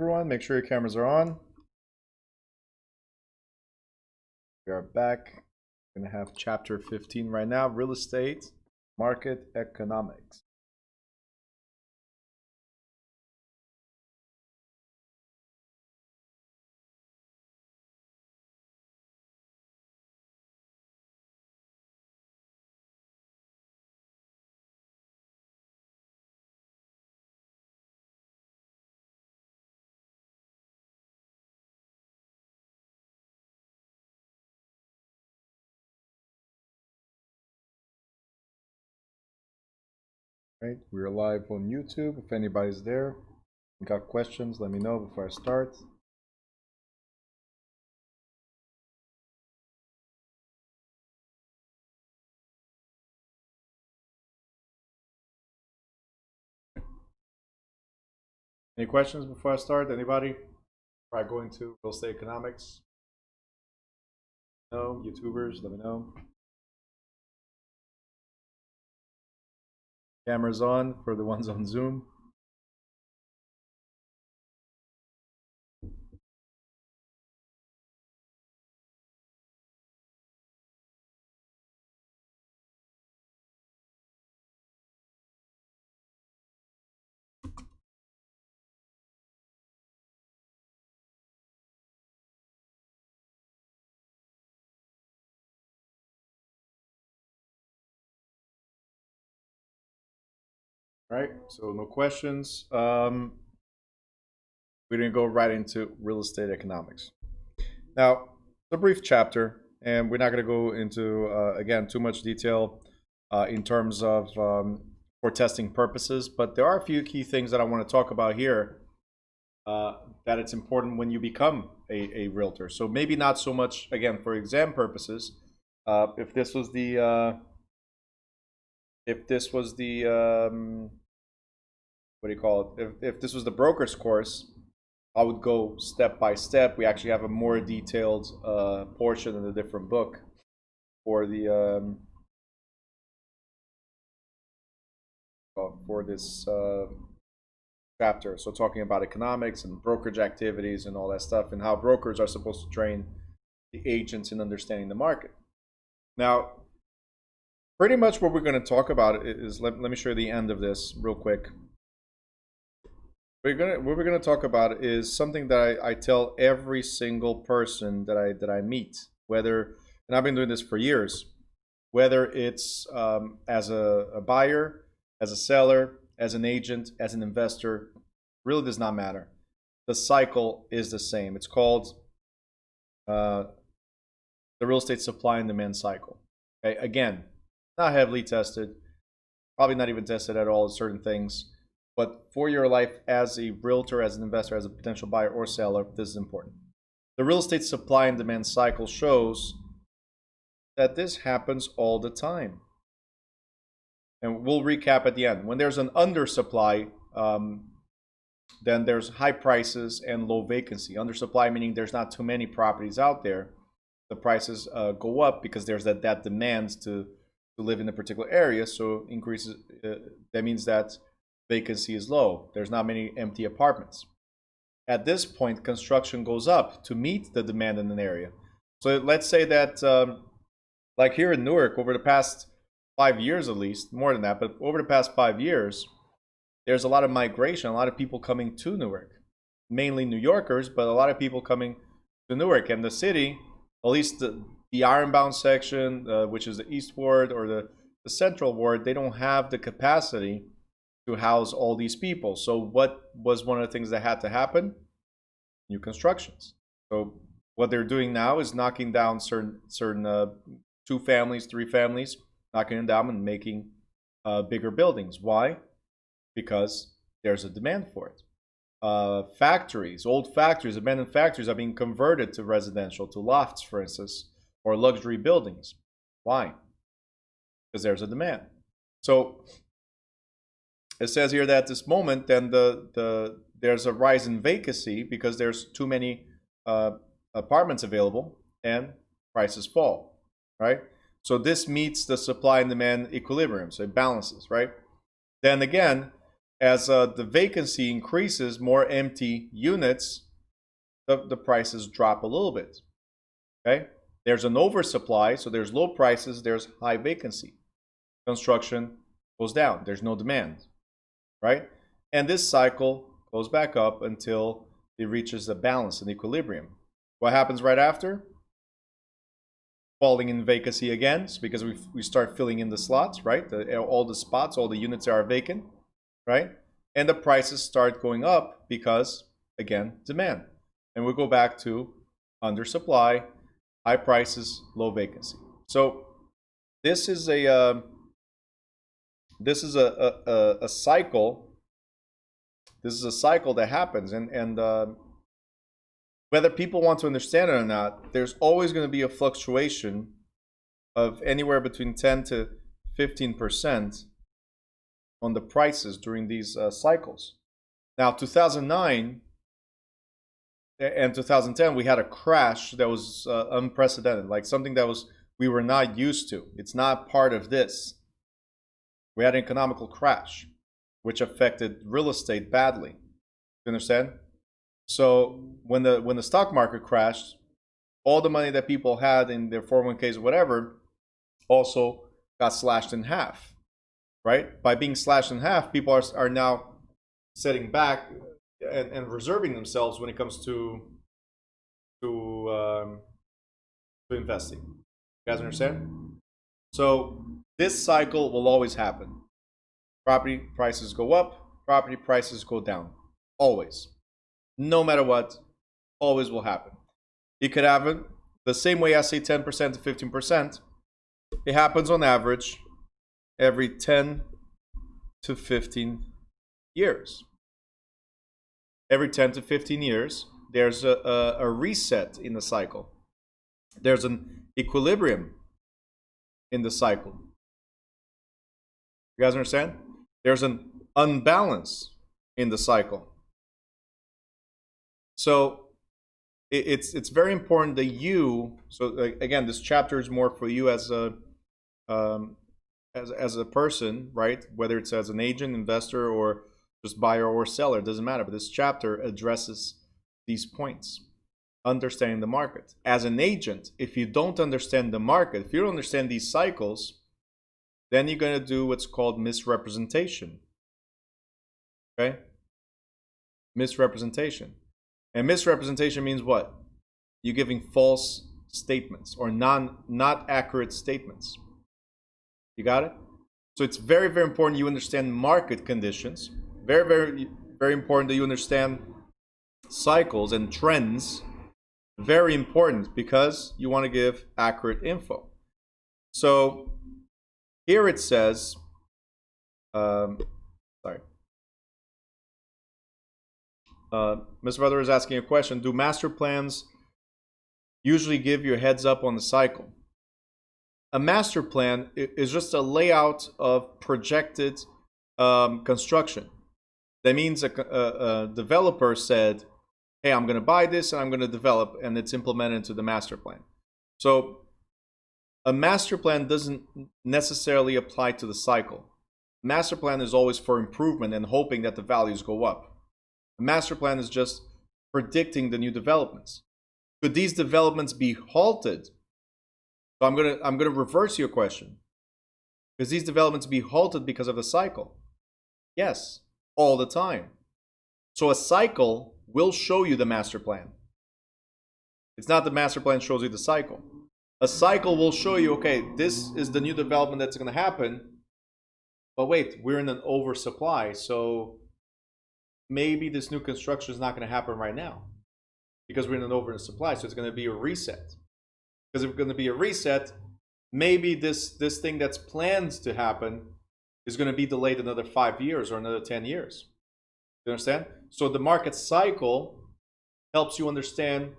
everyone. Make sure your cameras are on. We are back. We're going to have chapter 15 right now, real estate, market economics. Right, we're live on YouTube. If anybody's there, got questions, let me know before I start. Any questions before I start? Anybody? Before I go into real estate economics? No, YouTubers, let me know. Cameras on for the ones on Zoom. Right, so no questions. We're gonna go right into real estate economics. Now, it's a brief chapter, and we're not gonna go into again too much detail in terms of for testing purposes, but there are a few key things that I want to talk about here that it's important when you become a realtor. So maybe not so much again for exam purposes. If this was the what do you call it? If this was the broker's course, I would go step by step. We actually have a more detailed portion in a different book for the for this chapter. So talking about economics and brokerage activities and all that stuff, and how brokers are supposed to train the agents in understanding the market. Now, pretty much what we're going to talk about is let me show you the end of this real quick. What we're gonna talk about is something that I tell every single person that I meet, whether, and I've been doing this for years, whether it's as a buyer, as a seller, as an agent, as an investor, really does not matter. The cycle is the same. It's called the real estate supply and demand cycle. Okay, again, not heavily tested, probably not even tested at all in certain things. But for your life as a realtor, as an investor, as a potential buyer or seller, this is important. The real estate supply and demand cycle shows that this happens all the time. And we'll recap at the end. When there's an undersupply, then there's high prices and low vacancy. Undersupply meaning there's not too many properties out there. The prices go up because there's that demand to live in a particular area. So increases. That means that vacancy is low. There's not many empty apartments. At this point, construction goes up to meet the demand in an area. So let's say that, like here in Newark, over the past 5 years at least, more than that, but over the past 5 years, there's a lot of migration, a lot of people coming to Newark. Mainly New Yorkers, but a lot of people coming to Newark. And the city, at least the Ironbound section, which is the East Ward or the Central Ward, they don't have the capacity to house all these people. So what was one of the things that had to happen? New constructions. So what they're doing now is knocking down certain 2 families, 3 families, knocking them down and making bigger buildings. Why? Because there's a demand for it. Factories, old factories, abandoned factories are being converted to residential, to lofts, for instance, or luxury buildings. Why? Because there's a demand. So it says here that at this moment, then there's a rise in vacancy because there's too many apartments available and prices fall, right? So this meets the supply and demand equilibrium, so it balances, right? Then again, as the vacancy increases, more empty units, the prices drop a little bit. Okay, there's an oversupply, so there's low prices, there's high vacancy. Construction goes down, there's no demand, right? And this cycle goes back up until it reaches a balance, an equilibrium. What happens right after? Falling in vacancy again, because we start filling in the slots, right? All the spots, all the units are vacant, right? And the prices start going up because, again, demand. And we go back to undersupply, high prices, low vacancy. So this is a cycle. This is a cycle that happens, and whether people want to understand it or not, there's always going to be a fluctuation of anywhere between 10 to 15% on the prices during these cycles. Now, 2009 and 2010, we had a crash that was unprecedented, like something that we were not used to. It's not part of this. We had an economical crash, which affected real estate badly. You understand? So when the stock market crashed, all the money that people had in their 401ks or whatever also got slashed in half, right? By being slashed in half, people are now setting back and reserving themselves when it comes to investing. You guys understand? So this cycle will always happen. Property prices go up, property prices go down. Always. No matter what, always will happen. It could happen the same way I say 10% to 15%. It happens on average every 10 to 15 years. Every 10 to 15 years, there's a reset in the cycle. There's an equilibrium in the cycle. You guys understand? There's an unbalance in the cycle. So it's very important that you. So again, this chapter is more for you as a person, right? Whether it's as an agent, investor, or just buyer or seller, it doesn't matter. But this chapter addresses these points. Understanding the market. As an agent, if you don't understand the market, if you don't understand these cycles, then you're going to do what's called misrepresentation. Okay? Misrepresentation. And misrepresentation means what? You're giving false statements or not accurate statements. You got it? So it's very, very important you understand market conditions. Very, very, very important that you understand cycles and trends. Very important because you want to give accurate info. So here it says, Mr. Brother is asking a question. Do master plans usually give you a heads up on the cycle? A master plan is just a layout of projected construction. That means a developer said, hey, I'm going to buy this and I'm going to develop, and it's implemented into the master plan. So a master plan doesn't necessarily apply to the cycle. Master plan is always for improvement and hoping that the values go up. A master plan is just predicting the new developments. Could these developments be halted? So I'm gonna reverse your question. Could these developments be halted because of the cycle? Yes, all the time. So a cycle will show you the master plan. It's not the master plan shows you the cycle. A cycle will show you, okay, this is the new development that's going to happen, but wait, we're in an oversupply, so maybe this new construction is not going to happen right now because we're in an oversupply, so it's going to be a reset. Because if it's going to be a reset, maybe this thing that's planned to happen is going to be delayed another 5 years or another 10 years. You understand? So the market cycle helps you understand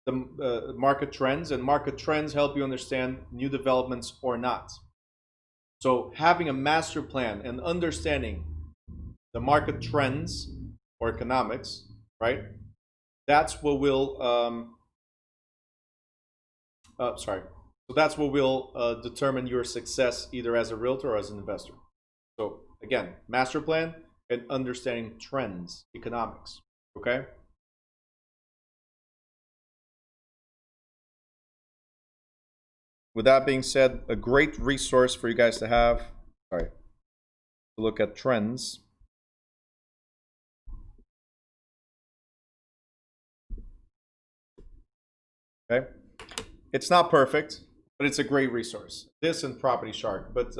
the market trends, and market trends help you understand new developments or not. So having a master plan and understanding the market trends or economics, right? That's what will So that's what will determine your success either as a realtor or as an investor. So again, master plan and understanding trends, economics. Okay? With that being said, a great resource for you guys to have. All right. To look at trends. Okay. It's not perfect, but it's a great resource. This and Property Shark, but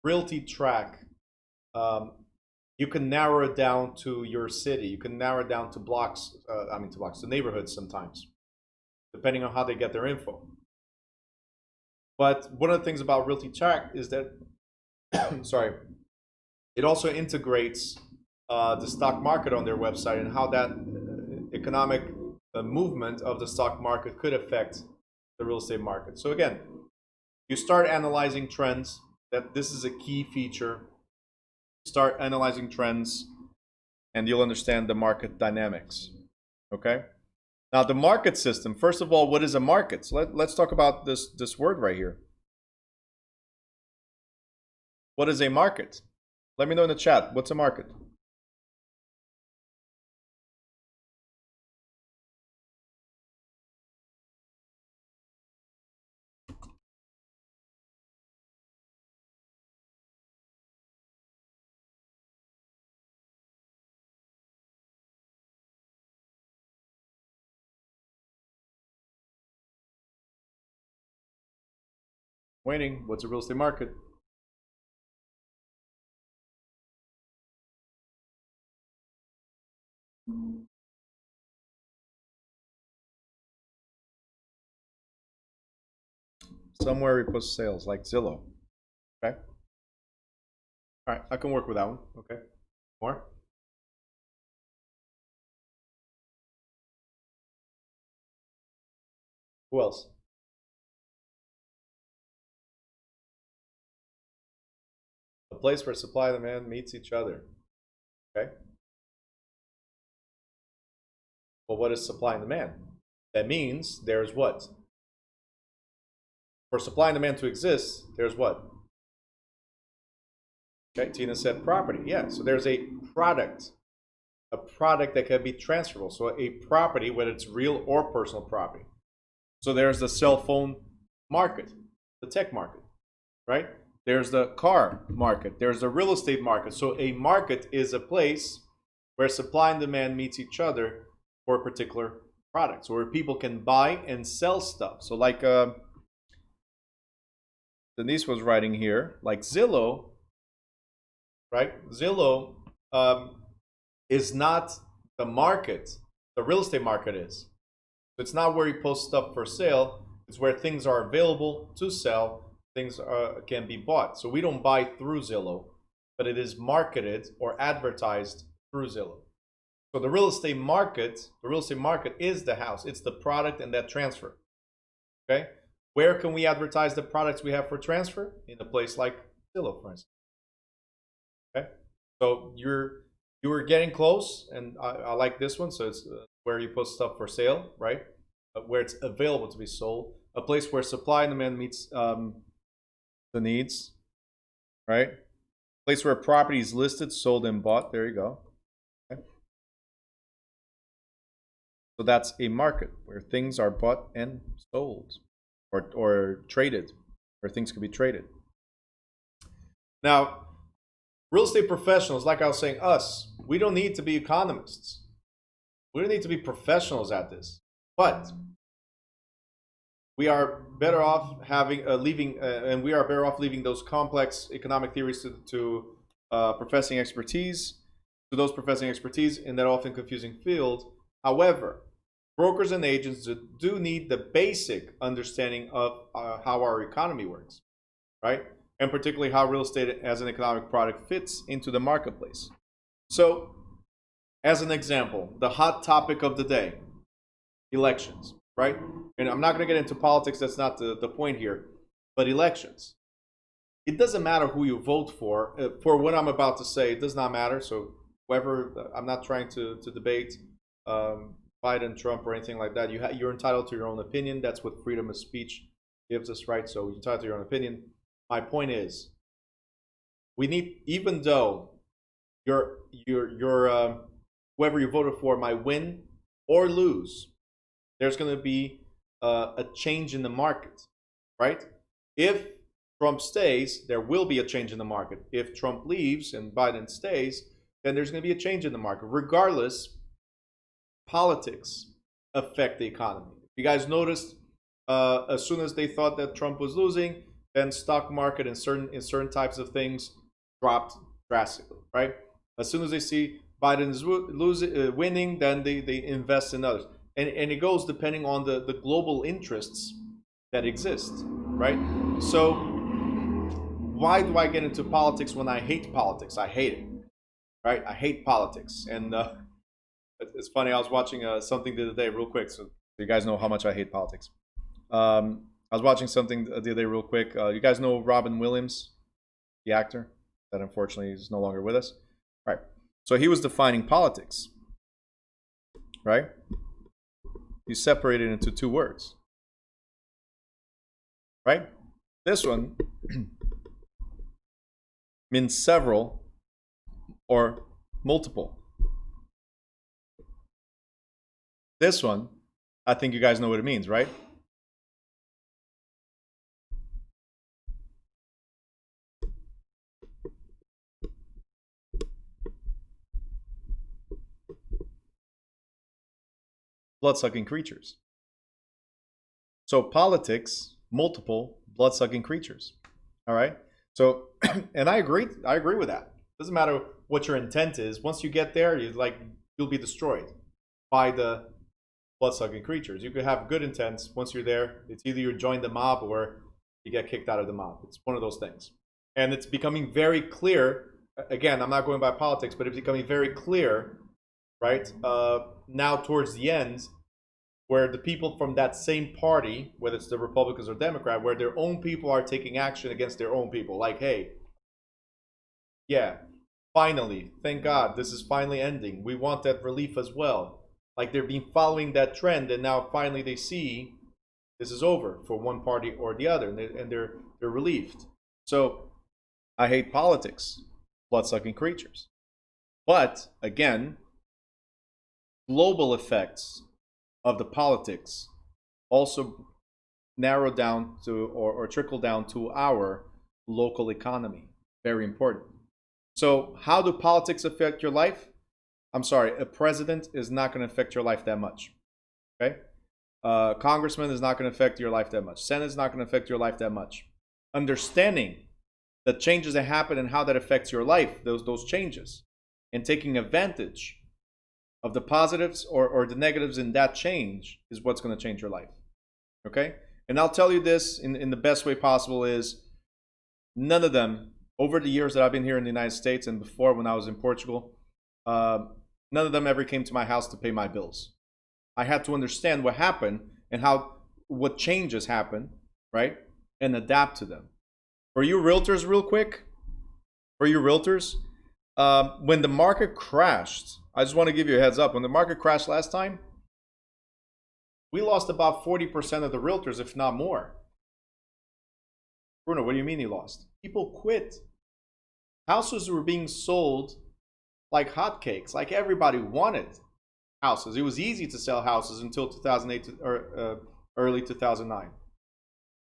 Realty Track, you can narrow it down to your city. You can narrow it down to blocks. To neighborhoods sometimes, depending on how they get their info. But one of the things about Realty Track is that, sorry, it also integrates the stock market on their website and how that economic movement of the stock market could affect the real estate market. So again, you start analyzing trends. That this is a key feature. Start analyzing trends, and you'll understand the market dynamics. Okay. Now the market system. First of all, what is a market? So let's talk about this word right here. What is a market? Let me know in the chat. What's a market? Waiting. What's a real estate market? Somewhere we post sales, like Zillow. Okay. All right, I can work with that one. Okay. More? Who else? A place where supply and demand meets each other. Okay. Well, what is supply and demand? That means there's what? For supply and demand to exist, there's what? Okay, Tina said property. Yeah, so there's a product that can be transferable. So a property, whether it's real or personal property. So there's the cell phone market, the tech market, right? There's the car market. There's the real estate market. So a market is a place where supply and demand meets each other for a particular product. So where people can buy and sell stuff. So like Denise was writing here, like Zillow, right? Zillow is not the market. The real estate market is. It's not where you post stuff for sale. It's where things are available to sell. Things can be bought. So we don't buy through Zillow, but it is marketed or advertised through Zillow. So the real estate market is the house. It's the product and that transfer. Okay? Where can we advertise the products we have for transfer? In a place like Zillow, for instance. Okay? So you were getting close, and I like this one. So it's where you post stuff for sale, right? Where it's available to be sold. A place where supply and demand meets the needs, right? Place where property is listed, sold, and bought. There you go. Okay. So that's a market where things are bought and sold, or traded, where things can be traded. Now, real estate professionals, like I was saying, we don't need to be economists. We don't need to be professionals at this, but we are better off leaving those complex economic theories to professing expertise, to those professing expertise in that often confusing field. However, brokers and agents do need the basic understanding of how our economy works, right? And particularly how real estate as an economic product fits into the marketplace. So, as an example, the hot topic of the day, elections. Right? And I'm not going to get into politics, that's not the point here. But elections. It doesn't matter who you vote for. For what I'm about to say, it does not matter. So whoever, I'm not trying to debate Biden, Trump, or anything like that. You're entitled to your own opinion. That's what freedom of speech gives us, right? So you're entitled to your own opinion. My point is, we need, even though your whoever you voted for might win or lose. There's going to be a change in the market, right? If Trump stays, there will be a change in the market. If Trump leaves and Biden stays, then there's going to be a change in the market. Regardless, politics affect the economy. You guys noticed as soon as they thought that Trump was losing, then stock market and certain types of things dropped drastically, right? As soon as they see Biden is winning, then they invest in others, and it goes depending on the global interests that exist, right? So why do I get into politics when I hate politics? I hate it, right? I hate politics, and it's funny. I was watching something the other day, real quick, so you guys know how much I hate politics. I was watching something the other day, real quick. You guys know Robin Williams, the actor that unfortunately is no longer with us, right? So he was defining politics, right? He separated into two words, right? This one means several or multiple. This one, I think you guys know what it means, right? Blood-sucking creatures. So politics, multiple blood-sucking creatures. All right. So, and I agree with that. Doesn't matter what your intent is. Once you get there, you'll be destroyed by the blood-sucking creatures. You could have good intents. Once you're there, it's either you join the mob or you get kicked out of the mob. It's one of those things. And it's becoming very clear. Again, I'm not going by politics, but it's becoming very clear, right? Now towards the end, where the people from that same party, whether it's the Republicans or Democrat, where their own people are taking action against their own people. Like, hey, yeah, finally, thank God, this is finally ending. We want that relief as well. Like, they've been following that trend, and now finally they see this is over for one party or the other, and they're relieved. So, I hate politics, blood-sucking creatures. But, again, global effects of the politics also narrow down to or trickle down to our local economy. Very important. So how do politics affect your life? I'm sorry, a president is not going to affect your life that much. Okay? Congressman is not going to affect your life that much. Senate is not going to affect your life that much. Understanding the changes that happen and how that affects your life, those changes, and taking advantage of the positives or the negatives in that change is what's going to change your life. Okay? And I'll tell you this in the best way possible is none of them, over the years that I've been here in the United States and before when I was in Portugal, none of them ever came to my house to pay my bills. I had to understand what happened and what changes happen, right? And adapt to them. For you realtors, real quick, when the market crashed, I just want to give you a heads up. When the market crashed last time, we lost about 40% of the realtors, if not more. Bruno, what do you mean you lost? People quit. Houses were being sold like hotcakes, like everybody wanted houses. It was easy to sell houses until 2008 or early 2009,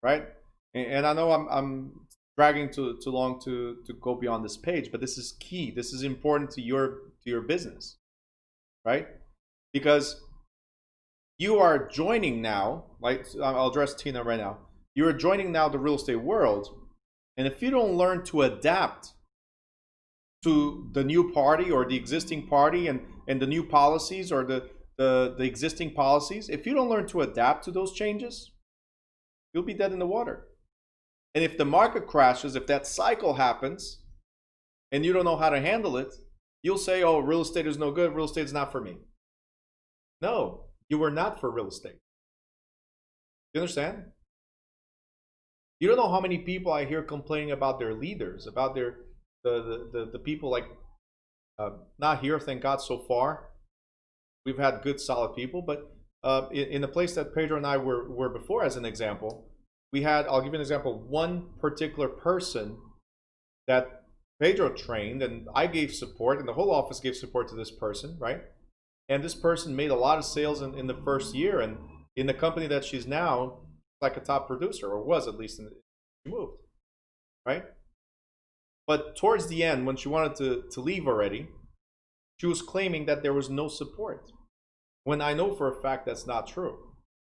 right? And I know I'm dragging too long to go beyond this page, but this is key. This is important to your business, right? Because you are joining now, like I'll address Tina right now. You are joining now the real estate world, and if you don't learn to adapt to the new party or the existing party and the new policies or the existing policies, if you don't learn to adapt to those changes, you'll be dead in the water. And if the market crashes, if that cycle happens, and you don't know how to handle it, you'll say, oh, real estate is no good, real estate is not for me. No, you were not for real estate. You understand? You don't know how many people I hear complaining about their leaders, about the people like, not here, thank God, so far. We've had good, solid people, but in the place that Pedro and I were before, as an example, we had, I'll give you an example, one particular person that Pedro trained, and I gave support, and the whole office gave support to this person, right? And this person made a lot of sales in the first year, and in the company that she's now, like a top producer, or was at least, she moved, right? But towards the end, when she wanted to leave already, she was claiming that there was no support. When I know for a fact that's not true,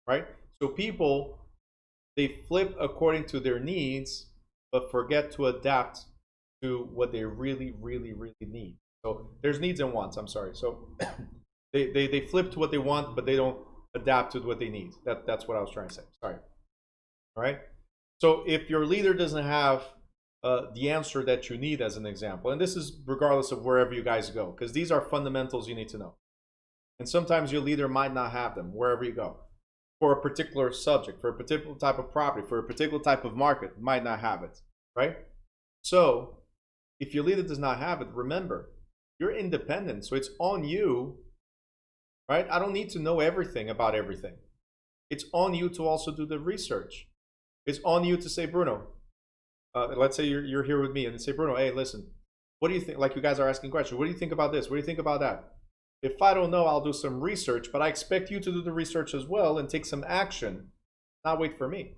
right? So people, they flip according to their needs, but forget to adapt to what they really, really, really need. So there's needs and wants, I'm sorry. So they flip to what they want, but they don't adapt to what they need. That's what I was trying to say. Sorry. All right. So if your leader doesn't have the answer that you need, as an example, and this is regardless of wherever you guys go, because these are fundamentals you need to know. And sometimes your leader might not have them wherever you go. For a particular subject, for a particular type of property, for a particular type of market, might not have it, right? So if your leader does not have it, remember, you're independent, so it's on you, right? I don't need to know everything about everything. It's on you to also do the research. It's on you to say, Bruno, let's say you're here with me, and say, Bruno, hey, listen, what do you think? Like, you guys are asking questions. What do you think about this? What do you think about that? If I don't know, I'll do some research, but I expect you to do the research as well and take some action, not wait for me.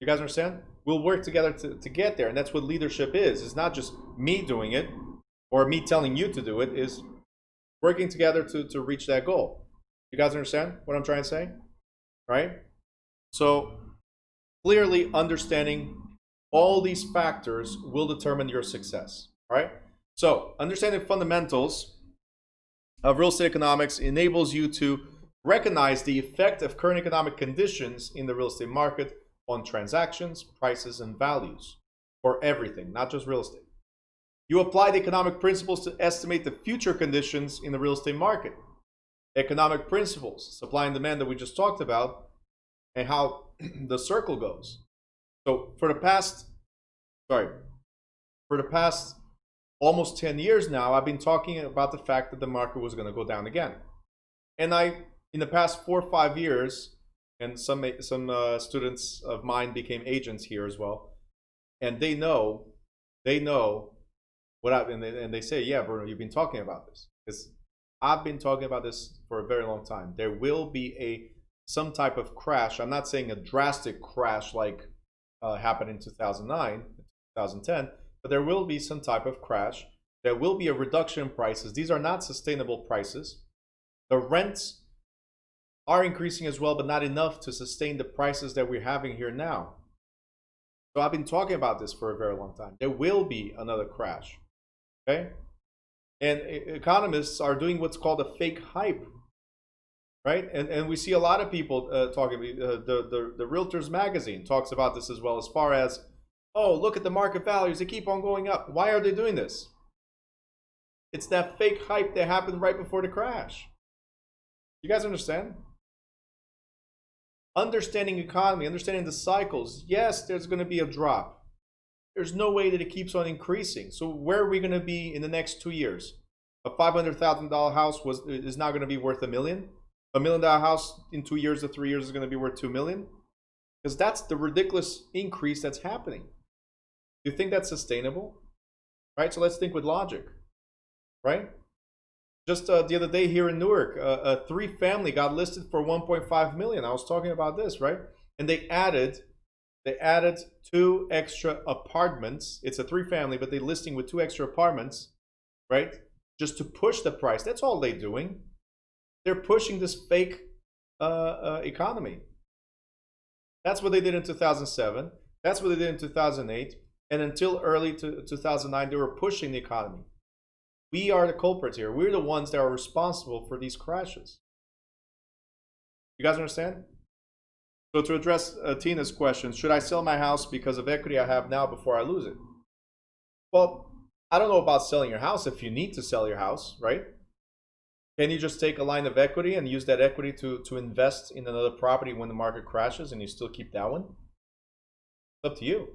You guys understand? We'll work together to get there, and that's what leadership is. It's not just me doing it or me telling you to do it. It's working together to reach that goal. You guys understand what I'm trying to say? Right? So clearly understanding all these factors will determine your success. All right? So understanding fundamentals of real estate economics enables you to recognize the effect of current economic conditions in the real estate market on transactions, prices, and values for everything, not just real estate. You apply the economic principles to estimate the future conditions in the real estate market. Economic principles, supply and demand that we just talked about, and how the circle goes. So for the past almost 10 years now, I've been talking about the fact that the market was going to go down again. And in the past 4 or 5 years, and some students of mine became agents here as well, and they know what and they say, yeah, Bruno, you've been talking about this. Because I've been talking about this for a very long time. There will be some type of crash. I'm not saying a drastic crash like happened in 2009, 2010, but there will be some type of crash. There will be a reduction in prices. These are not sustainable prices. The rents are increasing as well, but not enough to sustain the prices that we're having here now. So I've been talking about this for a very long time. There will be another crash, okay? And economists are doing what's called a fake hype, right? And we see a lot of people talking. The Realtors magazine talks about this as well, as far as, oh, look at the market values, they keep on going up. Why are they doing this? It's that fake hype that happened right before the crash. You guys understand? Understanding economy, understanding the cycles. Yes, there's going to be a drop. There's no way that it keeps on increasing. So where are we going to be in the next 2 years? A $500,000 house is now going to be worth $1 million. $1 million house in 2 years or 3 years is going to be worth $2 million. Because that's the ridiculous increase that's happening. You think that's sustainable? Right? So let's think with logic. Right? Just the other day here in Newark, a 3-family got listed for $1.5 million. I was talking about this, right? And they added 2 extra apartments. It's a 3-family, but they're listing with 2 extra apartments, right? Just to push the price. That's all they're doing. They're pushing this fake economy. That's what they did in 2007. That's what they did in 2008. And until early 2009, they were pushing the economy. We are the culprits here. We're the ones that are responsible for these crashes. You guys understand? So to address Tina's question, should I sell my house because of equity I have now before I lose it? Well, I don't know about selling your house if you need to sell your house, right? Can you just take a line of equity and use that equity to invest in another property when the market crashes and you still keep that one? It's up to you.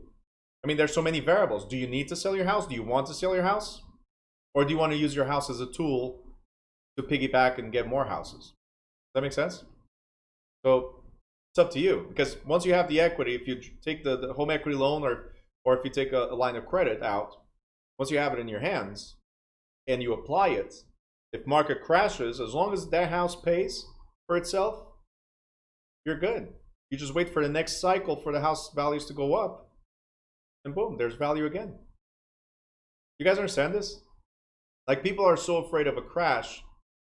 I mean, there's so many variables. Do you need to sell your house? Do you want to sell your house? Or do you want to use your house as a tool to piggyback and get more houses? Does that make sense? So it's up to you. Because once you have the equity, if you take the home equity loan or if you take a line of credit out, once you have it in your hands and you apply it, if market crashes, as long as that house pays for itself, you're good. You just wait for the next cycle for the house values to go up, and boom, there's value again. You guys understand this? Like, people are so afraid of a crash.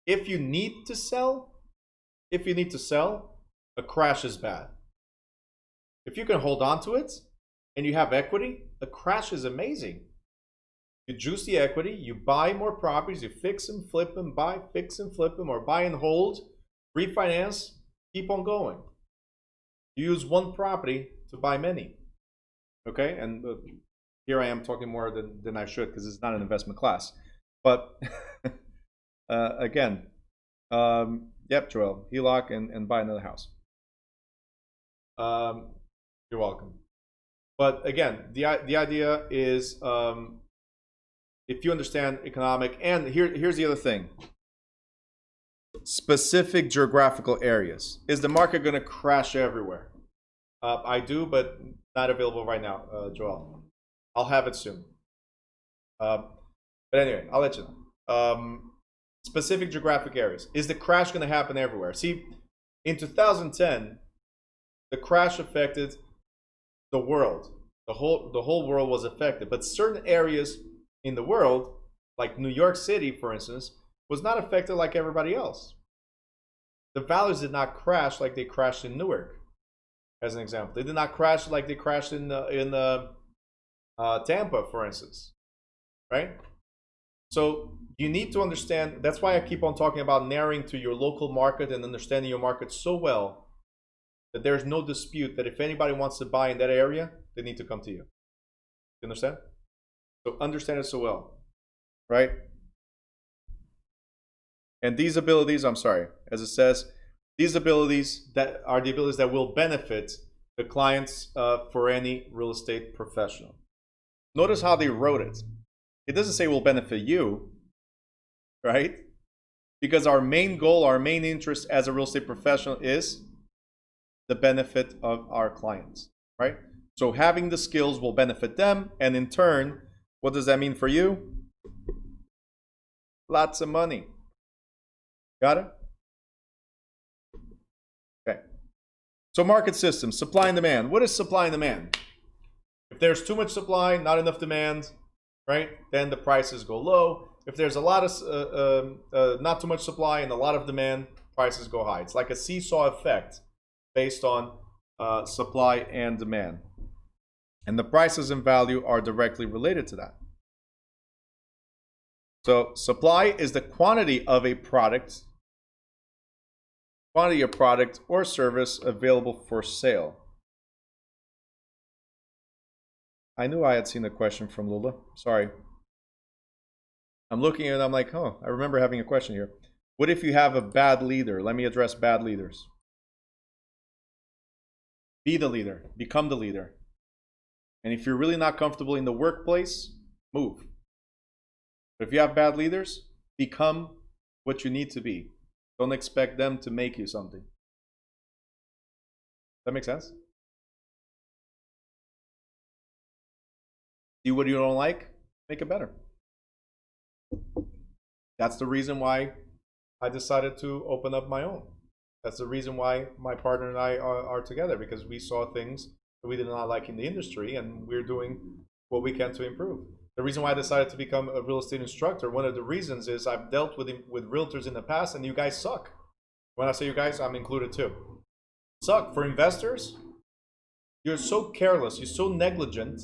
If you need to sell, a crash is bad. If you can hold on to it and you have equity, a crash is amazing. You juice the equity, you buy more properties, you fix and flip them, buy, fix and flip them, or buy and hold, refinance, keep on going. You use one property to buy many. Okay, and here I am talking more than I should because it's not an investment class. But again, yep, Joel, HELOC and buy another house. You're welcome. But again, the idea is, if you understand economic, and here's the other thing. Specific geographical areas. Is the market going to crash everywhere? I do, but not available right now, Joel. I'll have it soon. But anyway, I'll let you know. Specific geographic areas. Is the crash going to happen everywhere? See, in 2010, the crash affected the world. The whole world was affected. But certain areas in the world, like New York City, for instance, was not affected like everybody else. The values did not crash like they crashed in Newark, as an example. They did not crash like they crashed in Tampa, for instance, right? So you need to understand. That's why I keep on talking about narrowing to your local market and understanding your market so well that there's no dispute that if anybody wants to buy in that area, they need to come to you. You understand? So understand it so well, right? And these abilities, I'm sorry, as it says, these abilities that are the abilities that will benefit the clients for any real estate professional. Notice how they wrote it. It doesn't say will benefit you, right? Because our main goal, our main interest as a real estate professional is the benefit of our clients, right? So having the skills will benefit them, and in turn, what does that mean for you? Lots of money. Got it? Okay. So market systems, supply and demand. What is supply and demand? If there's too much supply, not enough demand, right? Then the prices go low. If there's a lot of not too much supply and a lot of demand, prices go high. It's like a seesaw effect based on supply and demand. And the prices and value are directly related to that. So supply is the quantity of a product or service available for sale. I knew I had seen a question from Lula. Sorry. I'm looking at it and I'm like, oh, I remember having a question here. What if you have a bad leader? Let me address bad leaders. Be the leader. Become the leader. And if you're really not comfortable in the workplace, move. But if you have bad leaders, become what you need to be. Don't expect them to make you something. That make sense? See what you don't like, make it better. That's the reason why I decided to open up my own. That's the reason why my partner and I are together, because we saw things that we did not like in the industry, and we're doing what we can to improve. The reason why I decided to become a real estate instructor, one of the reasons is I've dealt with realtors in the past, and you guys suck. When I say you guys, I'm included too. Suck. For investors, you're so careless, you're so negligent,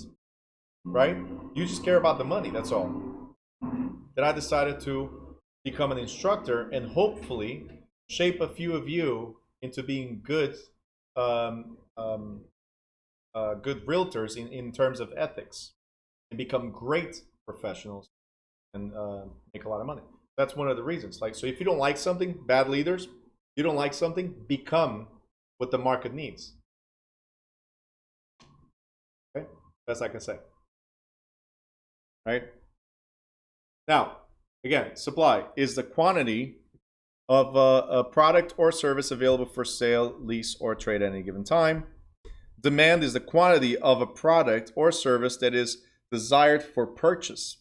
right? You just care about the money, that's all. That I decided to become an instructor and hopefully shape a few of you into being good good realtors in terms of ethics, and become great professionals and make a lot of money. That's one of the reasons. Like, so if you don't like something, bad leaders, you don't like something, become what the market needs. Okay, best I can say. Right? Now, again, supply is the quantity of a product or service available for sale, lease, or trade at any given time. Demand is the quantity of a product or service that is desired for purchase.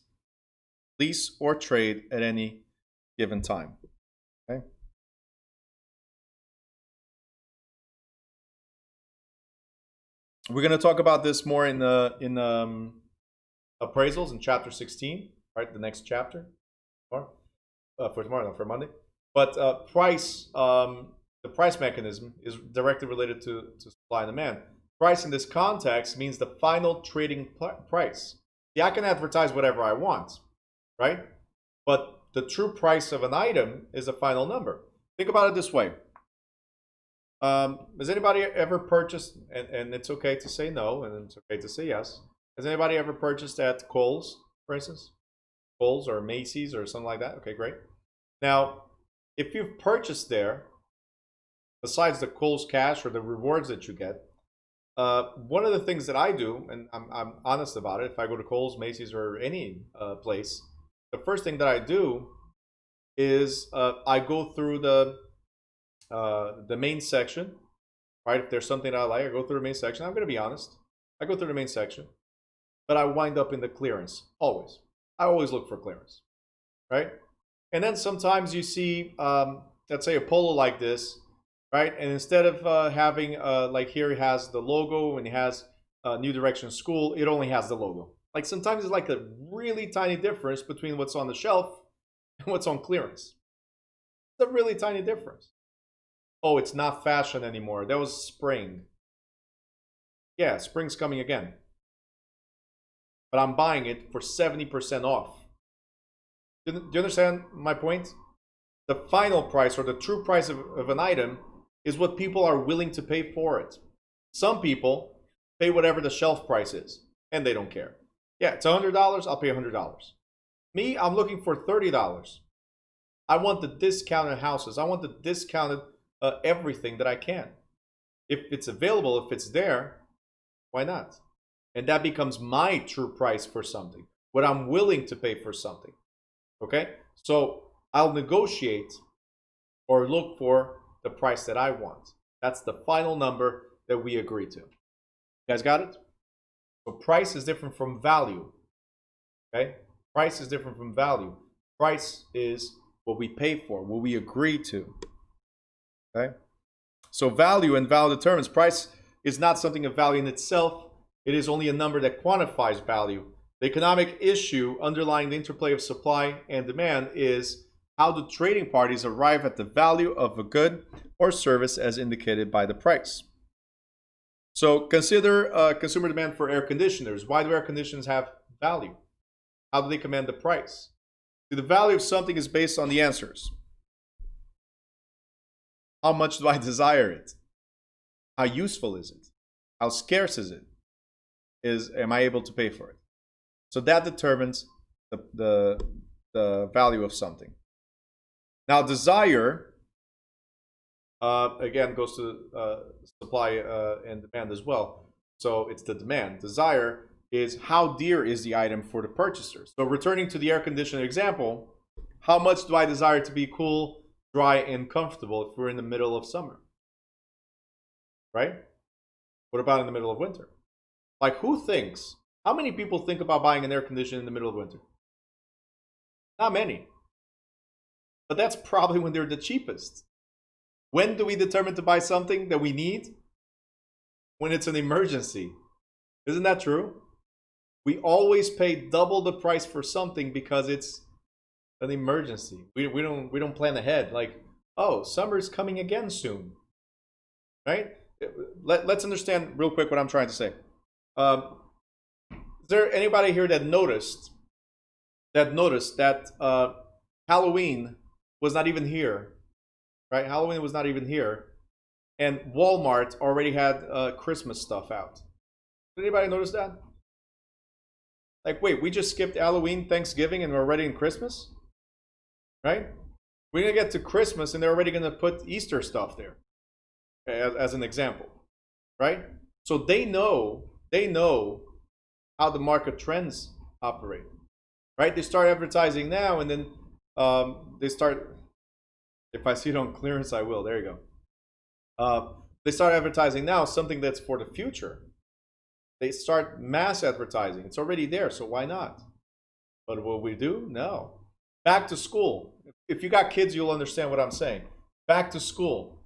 lease, or trade at any given time. Okay. We're going to talk about this more in appraisals in chapter 16, right? The next chapter, or for tomorrow, no, for Monday. But the price mechanism is directly related to supply and demand. Price in this context means the final trading price. Yeah, I can advertise whatever I want, right? But the true price of an item is the final number. Think about it this way. Has anybody ever purchased, and it's okay to say no, and it's okay to say yes. Has anybody ever purchased at Kohl's, for instance? Kohl's or Macy's or something like that? Okay, great. Now, if you've purchased there, besides the Kohl's cash or the rewards that you get, one of the things that I do, and I'm honest about it, if I go to Kohl's, Macy's, or any place, the first thing that I do is I go through the main section, right? If there's something that I like, I go through the main section. I'm going to be honest. I go through the main section, but I wind up in the clearance, always. I always look for clearance, right? And then sometimes you see, let's say a polo like this, right? And instead of having, like here it has the logo and it has New Direction School, it only has the logo. Like sometimes it's like a really tiny difference between what's on the shelf and what's on clearance. It's a really tiny difference. Oh, it's not fashion anymore. That was spring. Yeah, spring's coming again. But I'm buying it for 70% off. Do you understand my point? The final price or the true price of an item is what people are willing to pay for it. Some people pay whatever the shelf price is, and they don't care. Yeah, it's $100, I'll pay $100. Me, I'm looking for $30. I want the discounted houses. I want the discounted everything that I can. If it's available, if it's there, why not? And that becomes my true price for something, what I'm willing to pay for something. Okay? So I'll negotiate or look for the price that I want. That's the final number that we agree to. You guys got it? So price is different from value. Okay? Price is different from value. Price is what we pay for, what we agree to. Okay? So value and value determines. Price is not something of value in itself. It is only a number that quantifies value. The economic issue underlying the interplay of supply and demand is how do trading parties arrive at the value of a good or service as indicated by the price. So consider consumer demand for air conditioners. Why do air conditioners have value? How do they command the price? The value of something is based on the answers. How much do I desire it? How useful is it? How scarce is it? Am I able to pay for it? So that determines the value of something. Now, desire, again, goes to supply and demand as well. So it's the demand. Desire is how dear is the item for the purchaser. So returning to the air conditioner example, how much do I desire to be cool, dry, and comfortable if we're in the middle of summer? Right? What about in the middle of winter? Like, how many people think about buying an air conditioner in the middle of winter? Not many. But that's probably when they're the cheapest. When do we determine to buy something that we need? When it's an emergency. Isn't that true? We always pay double the price for something because it's an emergency. We don't plan ahead. Like, oh, summer's coming again soon. Right? Let's understand real quick what I'm trying to say. Is there anybody here that noticed that Halloween was not even here, right? Halloween was not even here, and Walmart already had Christmas stuff out. Did anybody notice that? Like, wait, we just skipped Halloween, Thanksgiving, and we're already in Christmas, right? We're gonna get to Christmas, and they're already gonna put Easter stuff there, as an example, right? So they know how the market trends operate, right? They start advertising now, and then they start. If I see it on clearance, I will. There you go. They start advertising now something that's for the future. They start mass advertising. It's already there, so why not? But will we do? No. Back to school. If you got kids, you'll understand what I'm saying. Back to school.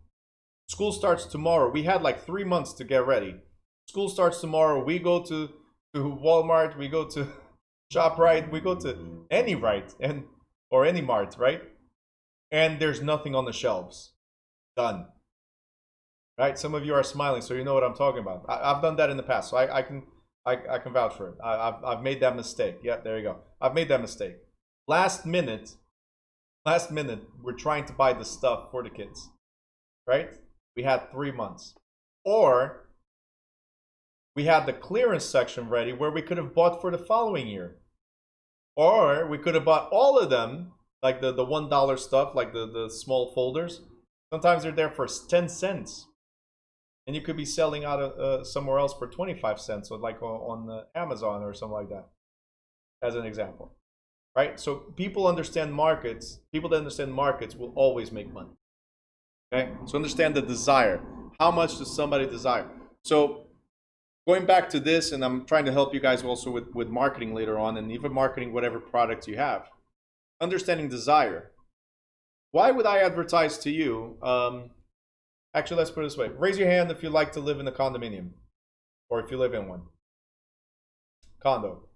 School starts tomorrow. We had like 3 months to get ready. School starts tomorrow. We go to Walmart. We go to ShopRite. We go to any or any mart, right? And there's nothing on the shelves. Done. Right? Some of you are smiling, so you know what I'm talking about. I've done that in the past, so I can vouch for it. I've made that mistake. Yeah, there you go. I've made that mistake. Last minute, we're trying to buy the stuff for the kids, right? We had 3 months. Or we had the clearance section ready where we could have bought for the following year. Or we could have bought all of them, like the $1 stuff, like the small folders. Sometimes they're there for 10 cents. And you could be selling out somewhere else for 25 cents, or like on Amazon or something like that, as an example. Right? So people understand markets. People that understand markets will always make money. Okay? So understand the desire. How much does somebody desire? So going back to this, and I'm trying to help you guys also with marketing later on, and even marketing whatever product you have. Understanding desire. Why would I advertise to you? Actually, let's put it this way. Raise your hand if you like to live in a condominium, or if you live in one. Condo.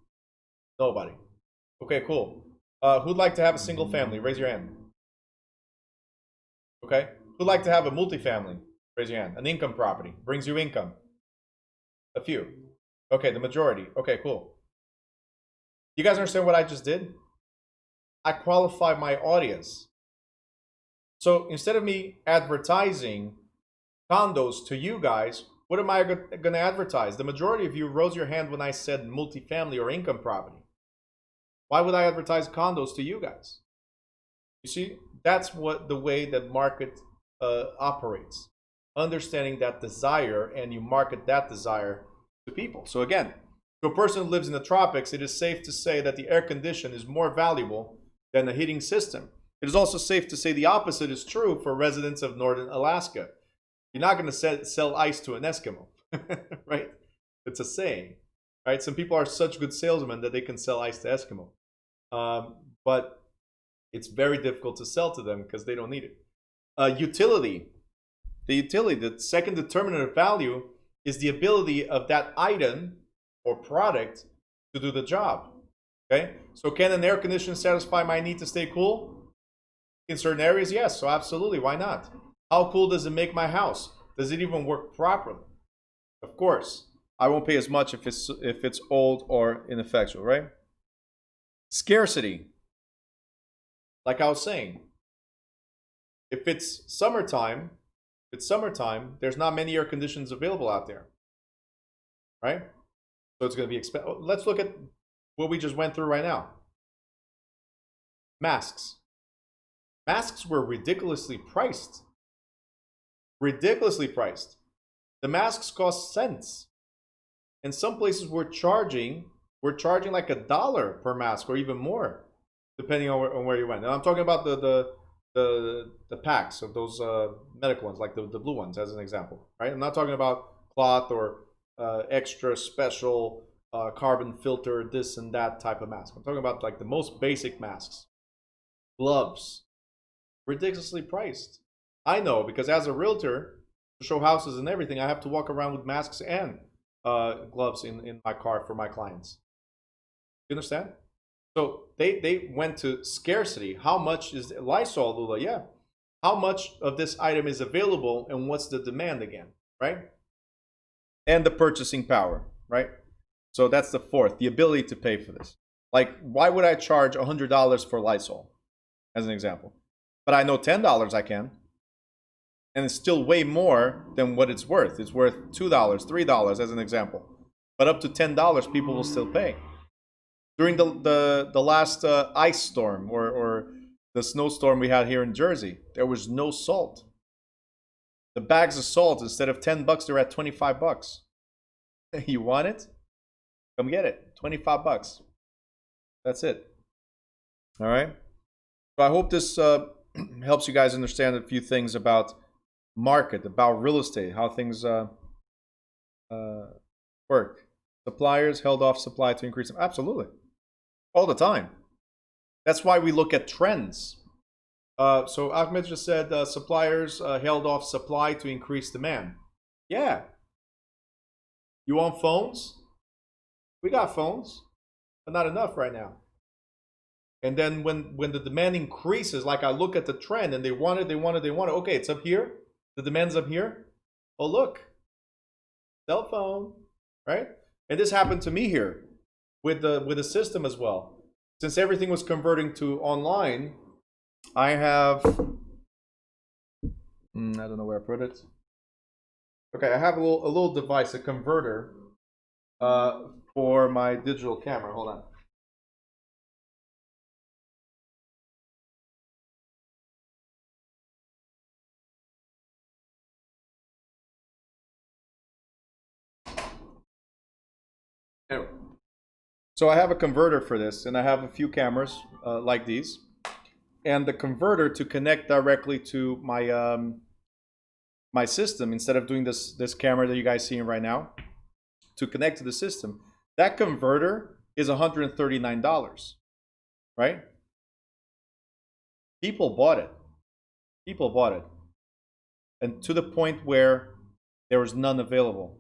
Nobody. Okay, cool. Who'd like to have a single family? Raise your hand. Okay. Who'd like to have a multifamily? Raise your hand. An income property. Brings you income. A few. Okay, the majority. Okay, cool. You guys understand what I just did? I qualify my audience. So instead of me advertising condos to you guys, what am I going to advertise? The majority of you rose your hand when I said multifamily or income property. Why would I advertise condos to you guys? You see, that's what the way that market operates. Understanding that desire, and you market that desire to people. So again, to a person who lives in the tropics, it is safe to say that the air condition is more valuable than the heating system. It is also safe to say the opposite is true for residents of northern Alaska. You're not going to sell ice to an Eskimo, right? It's a saying, right? Some people are such good salesmen that they can sell ice to Eskimo. But it's very difficult to sell to them because they don't need it. Utility. The second determinant of value is the ability of that item or product to do the job. Okay? So can an air conditioner satisfy my need to stay cool? In certain areas, yes. So absolutely, why not? How cool does it make my house? Does it even work properly? Of course. I won't pay as much if it's old or ineffectual, right? Scarcity. Like I was saying, if it's summertime, there's not many air conditions available out there, right? So it's going to be expensive. Let's look at what we just went through right now. Masks. Masks were ridiculously priced. Ridiculously priced. The masks cost cents. In some places we're charging like $1 per mask or even more, depending on where you went. And I'm talking about the packs of those medical ones, like the blue ones, as an example, right? I'm not talking about cloth or extra special carbon filter, this and that type of mask. I'm talking about like the most basic masks. Gloves, ridiculously priced. I know, because as a realtor, to show houses and everything, I have to walk around with masks and gloves in my car for my clients. You understand? So they went to scarcity. How much is Lysol, Lula? Yeah. How much of this item is available, and what's the demand again, right? And the purchasing power, right? So that's the fourth, the ability to pay for this. Like, why would I charge $100 for Lysol, as an example? But I know $10 I can. And it's still way more than what it's worth. It's worth $2, $3 as an example. But up to $10 people will still pay. During the last ice storm or the snowstorm we had here in Jersey, there was no salt. The bags of salt, instead of $10, they're at $25. You want it? Come get it. $25. That's it. All right. So I hope this helps you guys understand a few things about market, about real estate, how things work. Suppliers held off supply to increase them. Absolutely. all the time. That's why we look at trends. So Ahmed just said suppliers held off supply to increase demand. Yeah. You want phones? We got phones, but not enough right now. And then when the demand increases, like I look at the trend and they want it. Okay, it's up here. The demand's up here. Oh, look. Cell phone, right? And this happened to me here with the system as well. Since everything was converting to online, I have I don't know where I put it. Okay, I have a little device, a converter, for my digital camera. Hold on. Anyway, so I have a converter for this, and I have a few cameras like these, and the converter to connect directly to my my system instead of doing this camera that you guys seeing right now to connect to the system. That converter is $139, right? People bought it. People bought it, and to the point where there was none available.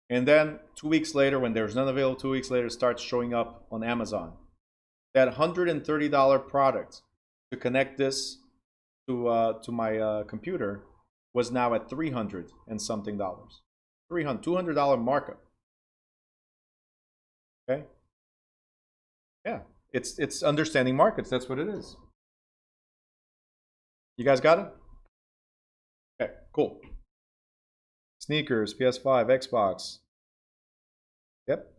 And then 2 weeks later, when there's none available, 2 weeks later, it starts showing up on Amazon. That $130 product to connect this to my computer was now at $300 and something dollars. $200 markup. Okay. Yeah, it's understanding markets. That's what it is. You guys got it? Okay, cool. Sneakers, PS5, Xbox. Yep,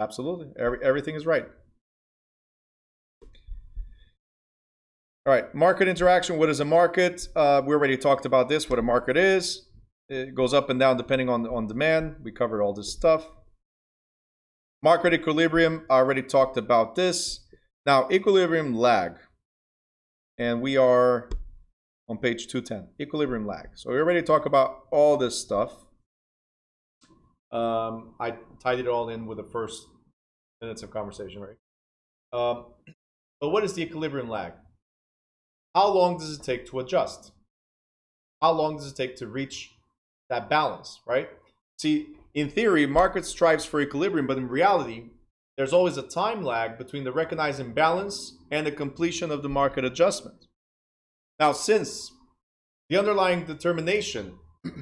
absolutely. Everything is right. All right, market interaction. What is a market? We already talked about this, what a market is. It goes up and down depending on demand. We covered all this stuff. Market equilibrium, I already talked about this. Now, equilibrium lag. And we are on page 210, equilibrium lag. So we already talked about all this stuff. I tied it all in with the first minutes of conversation, right? But what is the equilibrium lag? How long does it take to adjust? How long does it take to reach that balance, right? See, in theory, market strives for equilibrium, but in reality, there's always a time lag between the recognized imbalance and the completion of the market adjustment. Now, since the underlying determination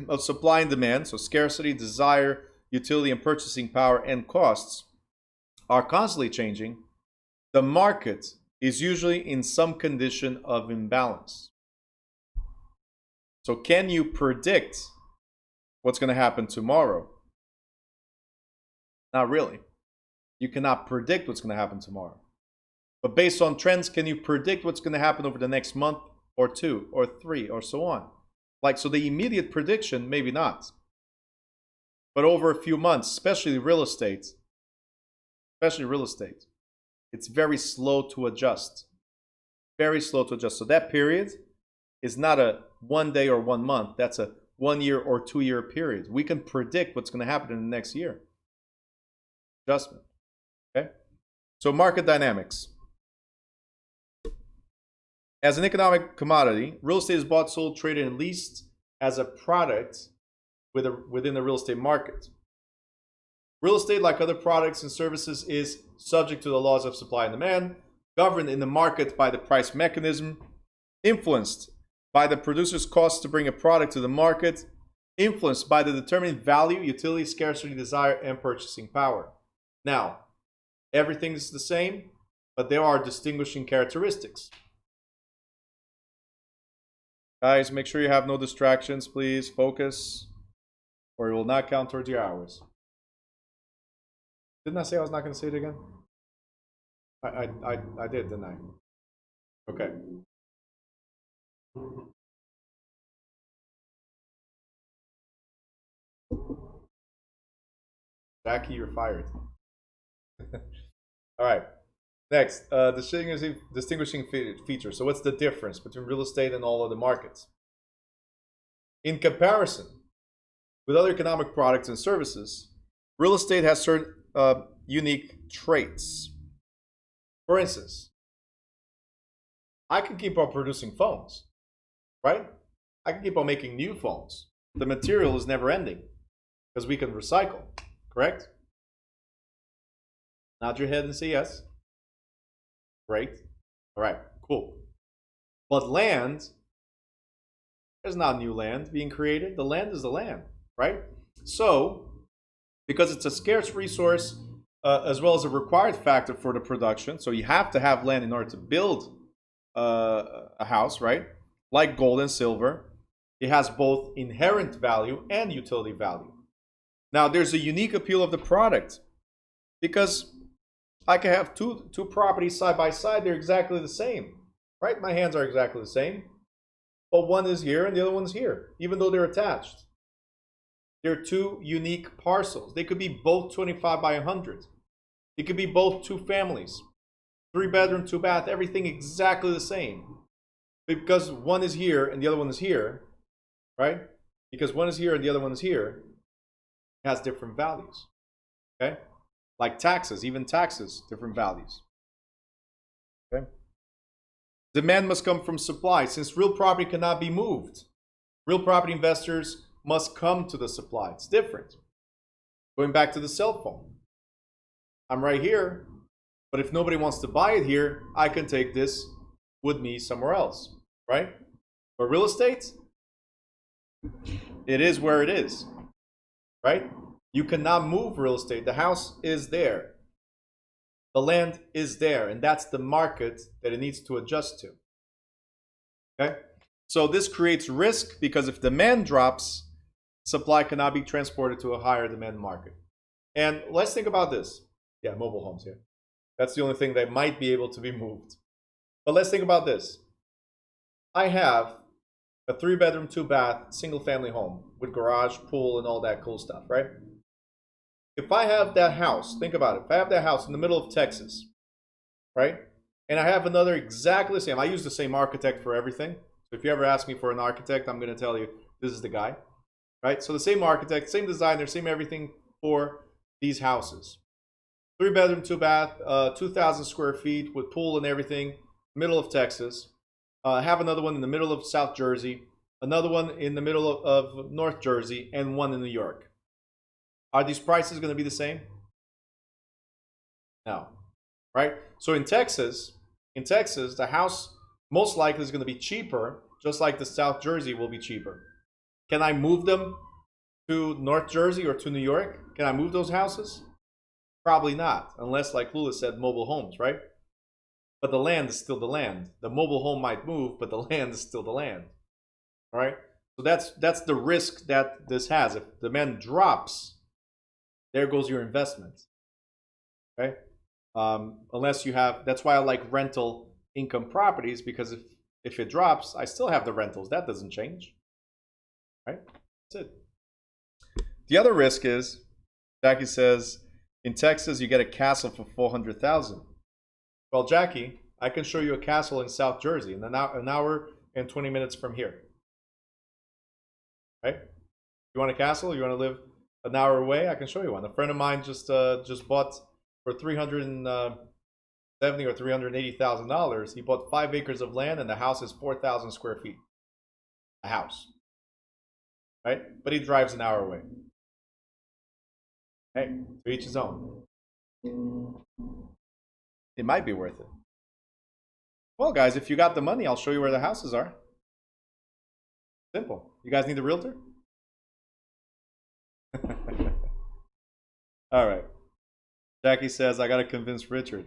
of supply and demand, so scarcity, desire, utility, and purchasing power and costs, are constantly changing, the market is usually in some condition of imbalance. So can you predict what's going to happen tomorrow? Not really. You cannot predict what's going to happen tomorrow. But based on trends, can you predict what's going to happen over the next month or 2 or 3 or so on? Like, so the immediate prediction, maybe not. But over a few months, especially real estate, it's very slow to adjust. Very slow to adjust. So that period is not a 1 day or 1 month. That's a 1 year or 2 year period. We can predict what's going to happen in the next year. Adjustment. Okay? So market dynamics. As an economic commodity, real estate is bought, sold, traded, and leased as a product within the real estate market. Real estate, like other products and services, is subject to the laws of supply and demand, governed in the market by the price mechanism, influenced by the producer's cost to bring a product to the market, influenced by the determined value, utility, scarcity, desire, and purchasing power. Now, everything is the same, but there are distinguishing characteristics. Guys, make sure you have no distractions, please. Focus, or it will not count towards your hours. Didn't I say I was not going to say it again? I did, didn't I? Okay. Jackie, you're fired. All right. Next, distinguishing feature. So what's the difference between real estate and all other markets? In comparison with other economic products and services, real estate has certain unique traits. For instance, I can keep on producing phones, right? I can keep on making new phones. The material is never ending because we can recycle, correct? Nod your head and say yes. Great. All right, cool. But land, there's not new land being created. The land is the land, right? So, because it's a scarce resource as well as a required factor for the production, so you have to have land in order to build a house, right? Like gold and silver, it has both inherent value and utility value. Now, there's a unique appeal of the product because I can have two properties side by side. They're exactly the same, right? My hands are exactly the same, but one is here and the other one's here, even though they're attached. They're two unique parcels. They could be both 25 by 100. It could be both two families, 3-bedroom, 2-bath, everything exactly the same. Because one is here and the other one is here, right? Because one is here and the other one is here, it has different values, okay? Like taxes, even taxes, different values, okay? Demand must come from supply. Since real property cannot be moved, real property investors must come to the supply. It's different. Going back to the cell phone. I'm right here, but if nobody wants to buy it here, I can take this with me somewhere else, right? But real estate, it is where it is, right? You cannot move real estate. The house is there. The land is there, and that's the market that it needs to adjust to, okay? So this creates risk because if demand drops, supply cannot be transported to a higher demand market. And let's think about this. Yeah, mobile homes here. That's the only thing that might be able to be moved. But let's think about this. I have a 3-bedroom, 2-bath, single-family home with garage, pool, and all that cool stuff, right? If I have that house, think about it. If I have that house in the middle of Texas, right? And I have another exactly the same. I use the same architect for everything. So if you ever ask me for an architect, I'm going to tell you this is the guy, right? So the same architect, same designer, same everything for these houses. 3-bedroom, 2-bath, 2,000 square feet with pool and everything, middle of Texas. Have another one in the middle of South Jersey, another one in the middle of North Jersey, and one in New York. Are these prices going to be the same? No, right? So in Texas, the house most likely is going to be cheaper, just like the South Jersey will be cheaper. Can I move them to North Jersey or to New York? Can I move those houses? Probably not, unless, like Lula said, mobile homes, right? But the land is still the land. The mobile home might move, but the land is still the land, all right? So that's the risk that this has. If demand drops, there goes your investment, okay? Unless you have, that's why I like rental income properties, because if it drops, I still have the rentals. That doesn't change, right? That's it. The other risk is, Jackie says, in Texas, you get a castle for $400,000. Well, Jackie, I can show you a castle in South Jersey in an hour and 20 minutes from here. Right? You want a castle? You want to live an hour away? I can show you one. A friend of mine just bought for $370,000 or $380,000. He bought 5 acres of land, and the house is 4,000 square feet. A house, right? But he drives an hour away. Hey, to each his own. It might be worth it. Well, guys, if you got the money, I'll show you where the houses are. Simple. You guys need a realtor? All right. Jackie says, I got to convince Richard.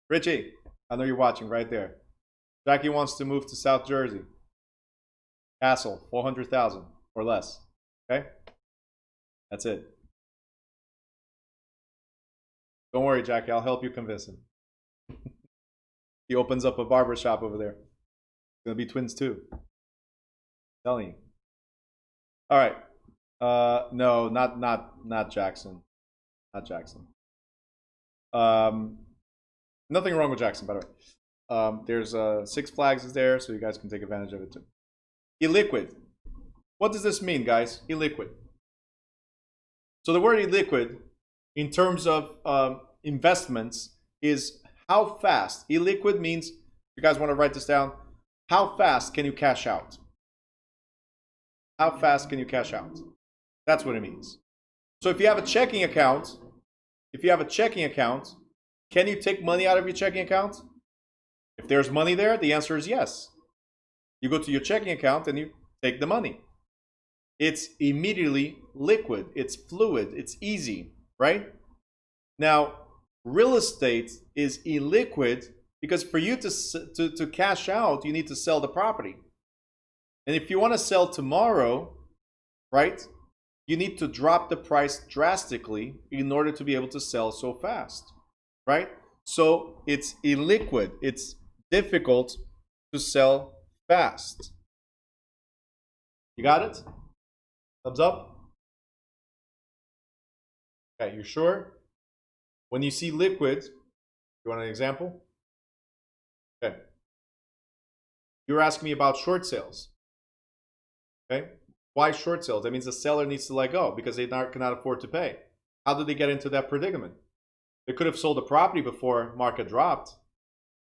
Richie, I know you're watching right there. Jackie wants to move to South Jersey. Castle, 400,000 or less. Okay? That's it. Don't worry, Jackie. I'll help you convince him. He opens up a barber shop over there. It's going to be twins too. I'm telling you. All right. No, not Jackson. Not Jackson. Nothing wrong with Jackson, by the way. There's Six Flags is there, so you guys can take advantage of it too. Eliquid. What does this mean, guys? Eliquid. So the word illiquid, in terms of investments, is How fast? Illiquid means, you guys want to write this down? How fast can you cash out? How fast can you cash out? That's what it means. So if you have a checking account, can you take money out of your checking account? If there's money there, the answer is yes. You go to your checking account and you take the money. It's immediately liquid, it's fluid, it's easy, right? Now, real estate is illiquid because for you to cash out, you need to sell the property. And if you want to sell tomorrow, right, you need to drop the price drastically in order to be able to sell so fast, right? So it's illiquid. It's difficult to sell fast. You got it? Thumbs up? Okay, you sure? When you see liquid, you want an example? Okay. You're asking me about short sales. Okay. Why short sales? That means the seller needs to let go because they cannot afford to pay. How did they get into that predicament? They could have sold the property before market dropped,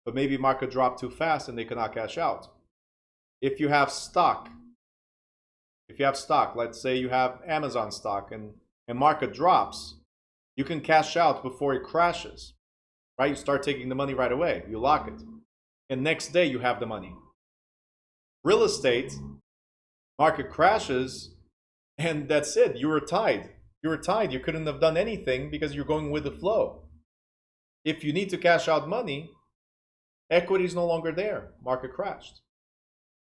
but maybe market dropped too fast and they cannot cash out. If you have stock, let's say you have Amazon stock and market drops, you can cash out before it crashes, right? You start taking the money right away. You lock it. And next day you have the money. Real estate, market crashes, and that's it. You were tied. You couldn't have done anything because you're going with the flow. If you need to cash out money, equity is no longer there. Market crashed.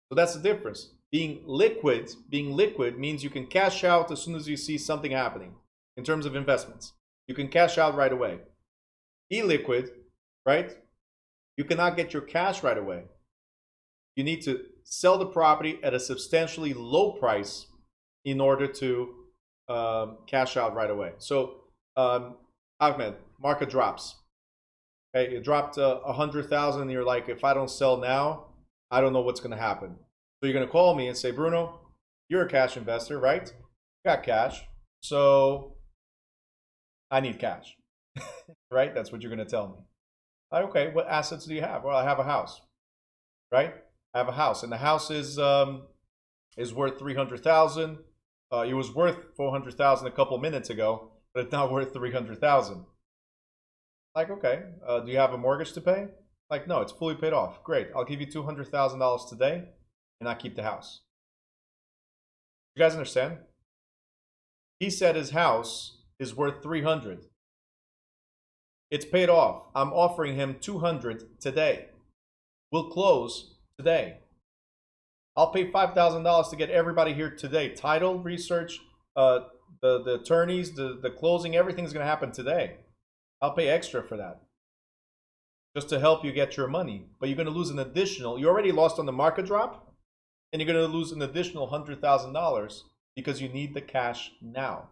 So that's the difference. Being liquid means you can cash out as soon as you see something happening in terms of investments. You can cash out right away. Illiquid, right? You cannot get your cash right away. You need to sell the property at a substantially low price in order to cash out right away. So, Ahmed, market drops. Okay, it dropped 100,000, and you're like, if I don't sell now, I don't know what's going to happen. So you're going to call me and say, Bruno, you're a cash investor, right? You got cash, so I need cash, right? That's what you're going to tell me. Like, okay, what assets do you have? Well, I have a house, right? I have a house, and the house is worth 300,000. It was worth 400,000 a couple minutes ago, but it's now worth 300,000. Like, okay, do you have a mortgage to pay? Like, no, it's fully paid off. Great, I'll give you $200,000 today, and I keep the house. You guys understand? He said his house is worth 300. It's paid off. I'm offering him 200 today. We'll close today. I'll pay $5,000 to get everybody here today. Title, research, the attorneys, the closing, everything's going to happen today. I'll pay extra for that just to help you get your money. But you're going to lose an additional, you already lost on the market drop, and you're going to lose an additional $100,000 because you need the cash now.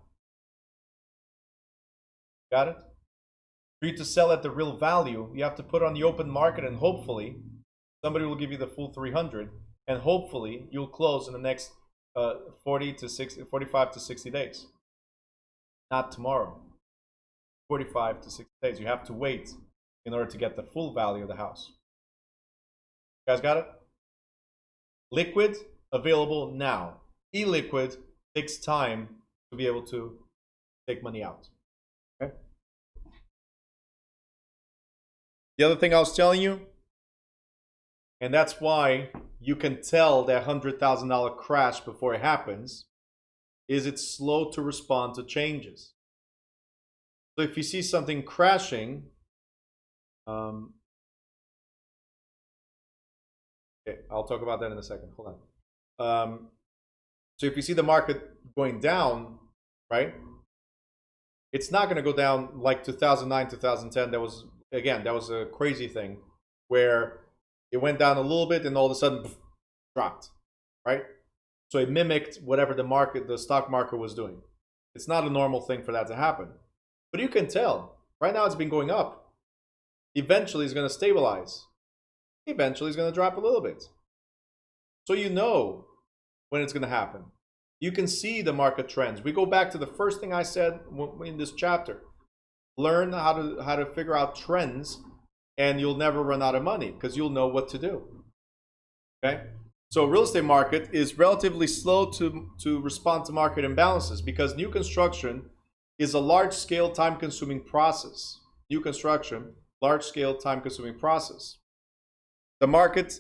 Got it? For you to sell at the real value, you have to put on the open market, and hopefully somebody will give you the full 300, and hopefully you'll close in the next 45 to 60 days. Not tomorrow. 45 to 60 days. You have to wait in order to get the full value of the house. You guys got it? Liquid, available now. Illiquid takes time to be able to take money out. Okay? The other thing I was telling you, and that's why you can tell that $100,000 crash before it happens, is it's slow to respond to changes. So if you see something crashing, okay, I'll talk about that in a second. Hold on. So if you see the market going down, right? It's not going to go down like 2009, 2010. That was a crazy thing where it went down a little bit and all of a sudden dropped, right? So it mimicked whatever the stock market was doing. It's not a normal thing for that to happen. But you can tell, right now it's been going up. Eventually it's going to stabilize. Eventually it's going to drop a little bit. So you know when it's going to happen. You can see the market trends. We go back to the first thing I said in this chapter. Learn how to figure out trends and you'll never run out of money because you'll know what to do. Okay? So real estate market is relatively slow to respond to market imbalances because new construction is a large-scale, time-consuming process. New construction, large-scale, time-consuming process. The market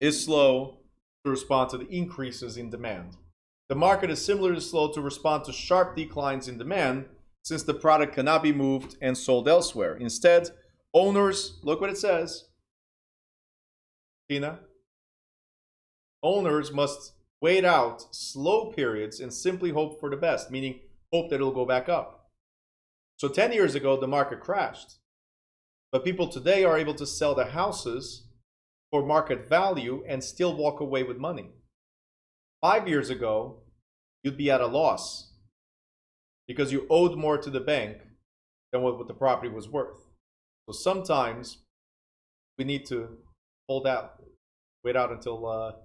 is slow to respond to the increases in demand. The market is similarly slow to respond to sharp declines in demand since the product cannot be moved and sold elsewhere. Instead, owners, look what it says, Tina, owners must wait out slow periods and simply hope for the best, meaning hope that it'll go back up. So 10 years ago, the market crashed. But people today are able to sell their houses for market value and still walk away with money. 5 years ago, you'd be at a loss because you owed more to the bank than what the property was worth. So sometimes we need to hold out, wait out until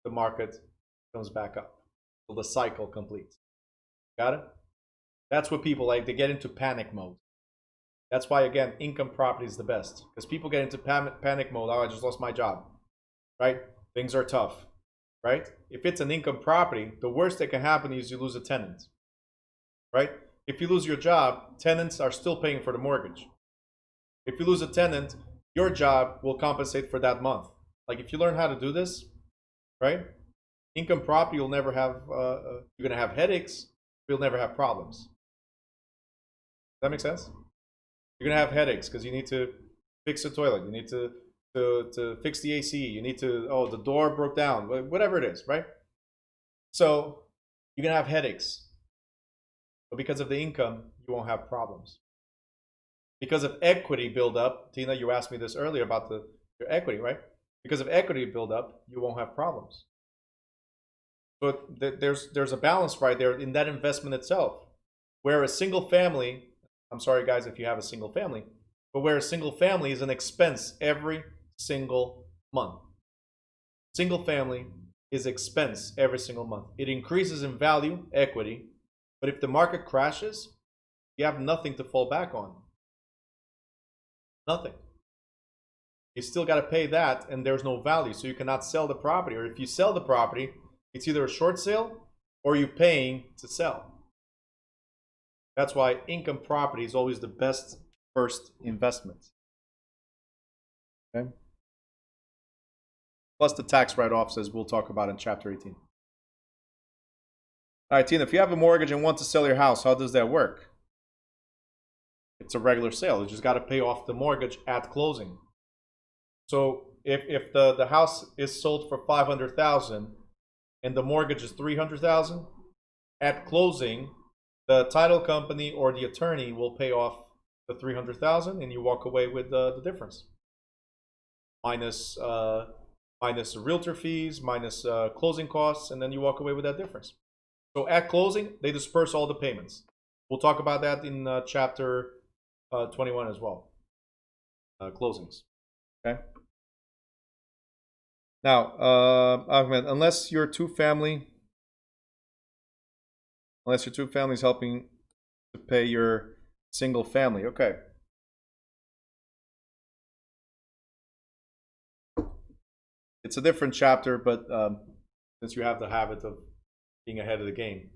the market comes back up, until the cycle completes. Got it? That's what people like. They get into panic mode. That's why, again, income property is the best. Because people get into panic mode. Oh, I just lost my job. Right? Things are tough. Right? If it's an income property, the worst that can happen is you lose a tenant. Right? If you lose your job, tenants are still paying for the mortgage. If you lose a tenant, your job will compensate for that month. Like if you learn how to do this, right? Income property, you'll never have, you're going to have headaches, but you'll never have problems. Does that make sense? You're going to have headaches because you need to fix the toilet. You need to fix the AC. You need to, oh, the door broke down. Whatever it is, right? So you're going to have headaches. But because of the income, you won't have problems. Because of equity buildup, Tina, you asked me this earlier about your equity, right? Because of equity buildup, you won't have problems. So there's a balance right there in that investment itself. Where a single family, I'm sorry guys if you have a single family, but where a single family is an expense every single month. Single family is expense every single month. It increases in value, equity, but if the market crashes, you have nothing to fall back on. Nothing. You still got to pay that, and there's no value, so you cannot sell the property. Or if you sell the property, it's either a short sale or you're paying to sell. That's why income property is always the best first investment. Okay? Plus the tax write-offs, as we'll talk about in chapter 18. All right, Tina, if you have a mortgage and want to sell your house, how does that work? It's a regular sale. You just got to pay off the mortgage at closing. So if the house is sold for $500,000 and the mortgage is $300,000, at closing, the title company or the attorney will pay off the $300,000 and you walk away with the difference. Minus realtor fees, minus closing costs, and then you walk away with that difference. So at closing, they disperse all the payments. We'll talk about that in chapter 21 as well. Closings. Okay. Now, Ahmed, unless your two families helping to pay your single family. Okay. It's a different chapter, but since you have the habit of being ahead of the game.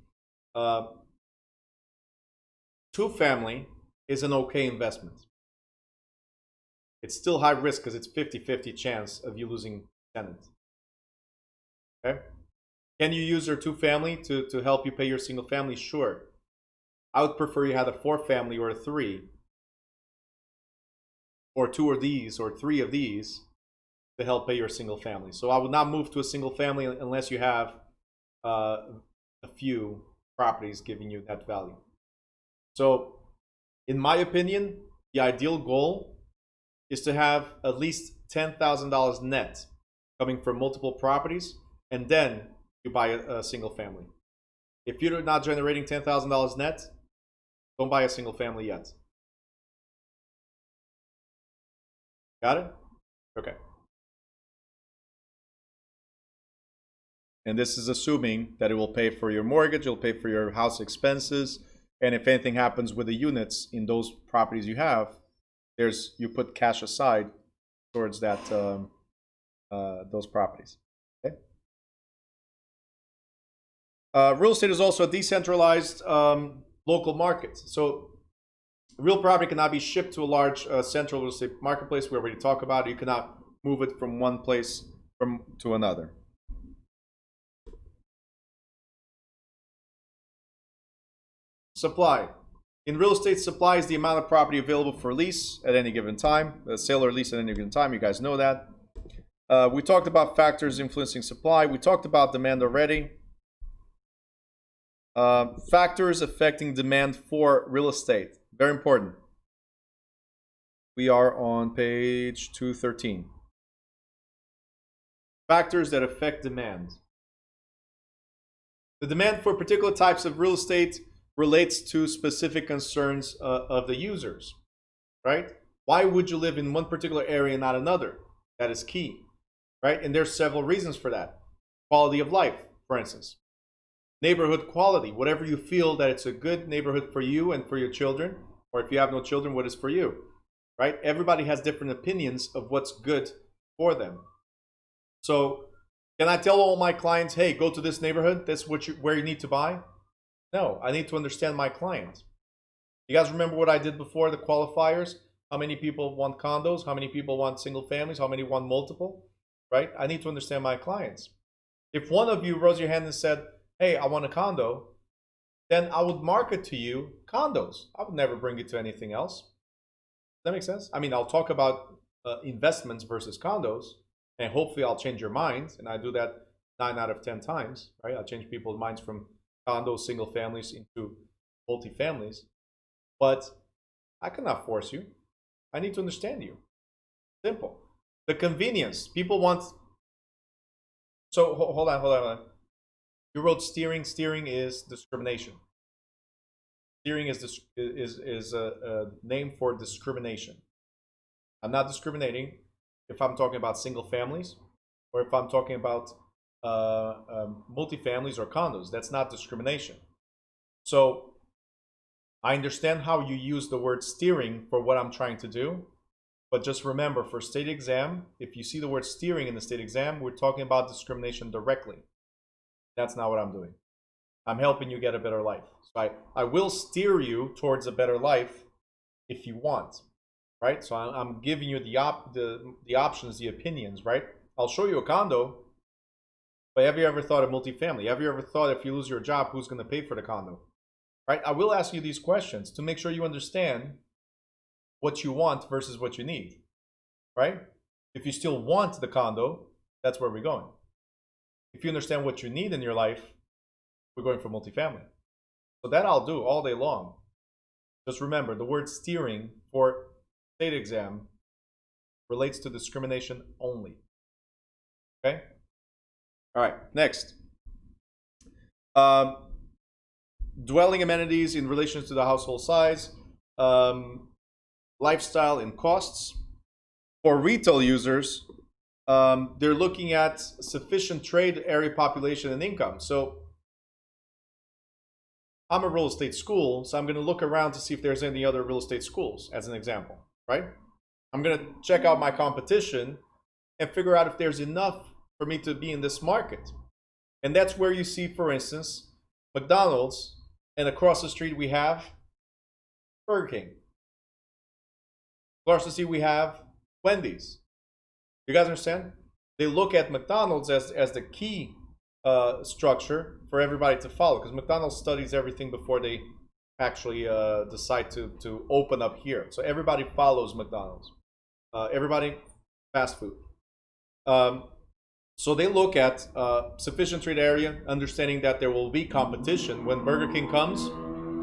Two family is an okay investment. It's still high risk because it's 50-50 chance of you losing tenant. Okay? Can you use your two family to help you pay your single family? Sure. I would prefer you had a 4 family or a 3, or 2 of these or 3 of these to help pay your single family. So I would not move to a single family unless you have a few properties giving you that value. So in my opinion, the ideal goal is to have at least $10,000 net coming from multiple properties, and then you buy a single family. If you're not generating $10,000 net, don't buy a single family yet. Got it? Okay. And this is assuming that it will pay for your mortgage, it'll pay for your house expenses, and if anything happens with the units in those properties you have, you put cash aside towards that those properties. Okay. Real estate is also a decentralized local market. So real property cannot be shipped to a large central real estate marketplace. We already talked about it. You cannot move it from one place to another. Supply. In real estate, supply is the amount of property available for lease at any given time. Sale or lease at any given time. You guys know that. We talked about factors influencing supply. We talked about demand already. Factors affecting demand for real estate. Very important. We are on page 213. Factors that affect demand. The demand for particular types of real estate relates to specific concerns of the users, right? Why would you live in one particular area and not another? That is key, right? And there's several reasons for that. Quality of life, for instance. Neighborhood quality, whatever you feel that it's a good neighborhood for you and for your children, or if you have no children, what is for you, right? Everybody has different opinions of what's good for them. So can I tell all my clients, hey, go to this neighborhood, that's where you need to buy? No, I need to understand my client. You guys remember what I did before, the qualifiers? How many people want condos? How many people want single families? How many want multiple? Right? I need to understand my clients. If one of you rose your hand and said, hey, I want a condo, then I would market to you condos. I would never bring it to anything else. Does that make sense? I mean, I'll talk about investments versus condos, and hopefully I'll change your mind, and I do that 9 out of 10 times, right? I change people's minds from condos, single families into multifamilies. But I cannot force you. I need to understand you. Simple. The convenience. People want... So hold on. You wrote steering. Steering is discrimination. Steering is a name for discrimination. I'm not discriminating if I'm talking about single families or if I'm talking about multifamilies or condos. That's not discrimination. So I understand how you use the word steering for what I'm trying to do, but just remember, for state exam, if you see the word steering in the state exam, we're talking about discrimination directly. That's not what I'm doing. I'm helping you get a better life. So I will steer you towards a better life if you want, right? So I'm giving you the options, the opinions, right? I'll show you a condo, but have you ever thought of multifamily? Have you ever thought if you lose your job, who's going to pay for the condo? Right? I will ask you these questions to make sure you understand what you want versus what you need, right? If you still want the condo, that's where we're going. If you understand what you need in your life, we're going for multifamily. So that I'll do all day long. Just remember, the word steering for state exam relates to discrimination only. Okay? All right, next. Dwelling amenities in relation to the household size, lifestyle and costs. For retail users, they're looking at sufficient trade area population and income. So I'm a real estate school, so I'm going to look around to see if there's any other real estate schools, as an example, right? I'm going to check out my competition and figure out if there's enough for me to be in this market. And that's where you see, for instance, McDonald's, and across the street we have Burger King. Across the street we have Wendy's. You guys understand? They look at McDonald's as the key structure for everybody to follow, because McDonald's studies everything before they actually decide to open up here. So everybody follows McDonald's. Everybody, fast food. So they look at sufficient trade area, understanding that there will be competition. When Burger King comes,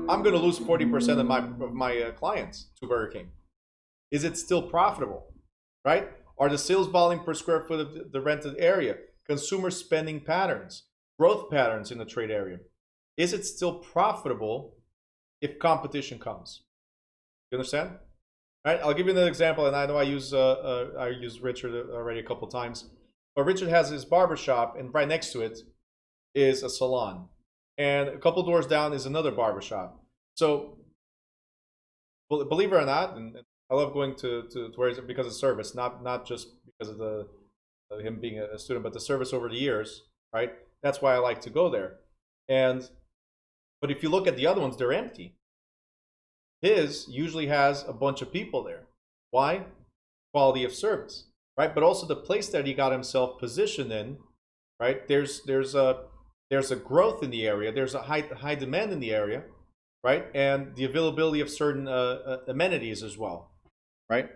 I'm going to lose 40% of my clients to Burger King. Is it still profitable, right? Are the sales volume per square foot of the rented area, consumer spending patterns, growth patterns in the trade area, is it still profitable if competition comes? You understand? All right, I'll give you another example, and I know I use Richard already a couple times. But Richard has his barber shop, and right next to it is a salon. And a couple doors down is another barber shop. So, believe it or not, and I love going to where it's because of service, not just because of the him being a student, but the service over the years, right? That's why I like to go there. And but if you look at the other ones, they're empty. His usually has a bunch of people there. Why? Quality of service, right? But also the place that he got himself positioned in, right? There's a growth in the area. There's a high demand in the area, right? And the availability of certain amenities as well, right?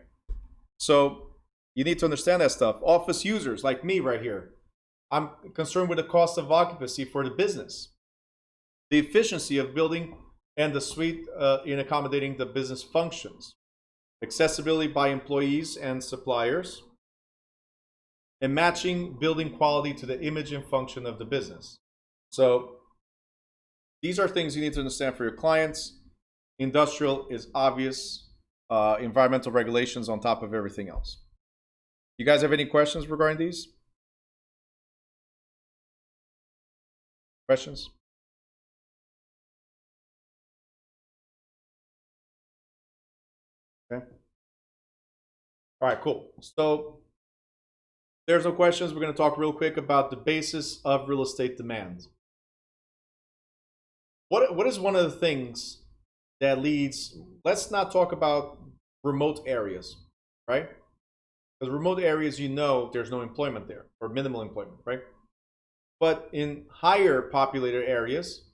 So you need to understand that stuff. Office users like me right here, I'm concerned with the cost of occupancy for the business, the efficiency of building and the suite in accommodating the business functions, accessibility by employees and suppliers, and matching building quality to the image and function of the business. So these are things you need to understand for your clients. Industrial is obvious. Environmental regulations on top of everything else. You guys have any questions regarding these? Questions? Okay. All right, cool. So there's no questions. We're going to talk real quick about the basis of real estate demand. What is one of the things that leads, let's not talk about remote areas, right? Because remote areas, you know, there's no employment there or minimal employment, right? But in higher populated areas,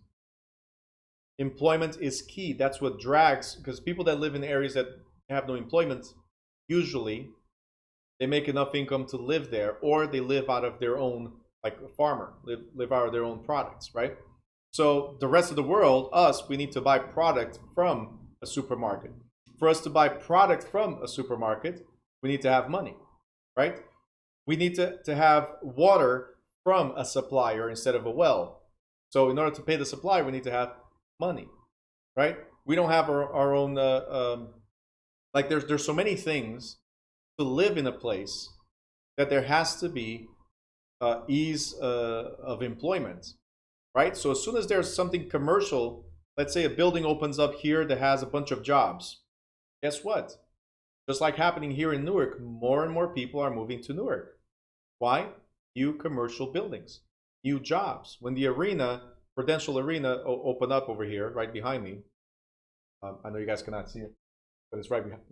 employment is key. That's what drags, because people that live in areas that have no employment, usually they make enough income to live there, or they live out of their own, like a farmer, live out of their own products, right? So the rest of the world, us, we need to buy product from a supermarket. For us to buy product from a supermarket, we need to have money, right? We need to have water from a supplier instead of a well. So in order to pay the supplier, we need to have money, right? We don't have our own, like there's so many things to live in a place that there has to be ease of employment, right? So as soon as there's something commercial, let's say a building opens up here that has a bunch of jobs, guess what? Just like happening here in Newark, more and more people are moving to Newark. Why? New commercial buildings, new jobs. When the arena, Prudential Arena, opened up over here, right behind me, I know you guys cannot see it, but it's right behind.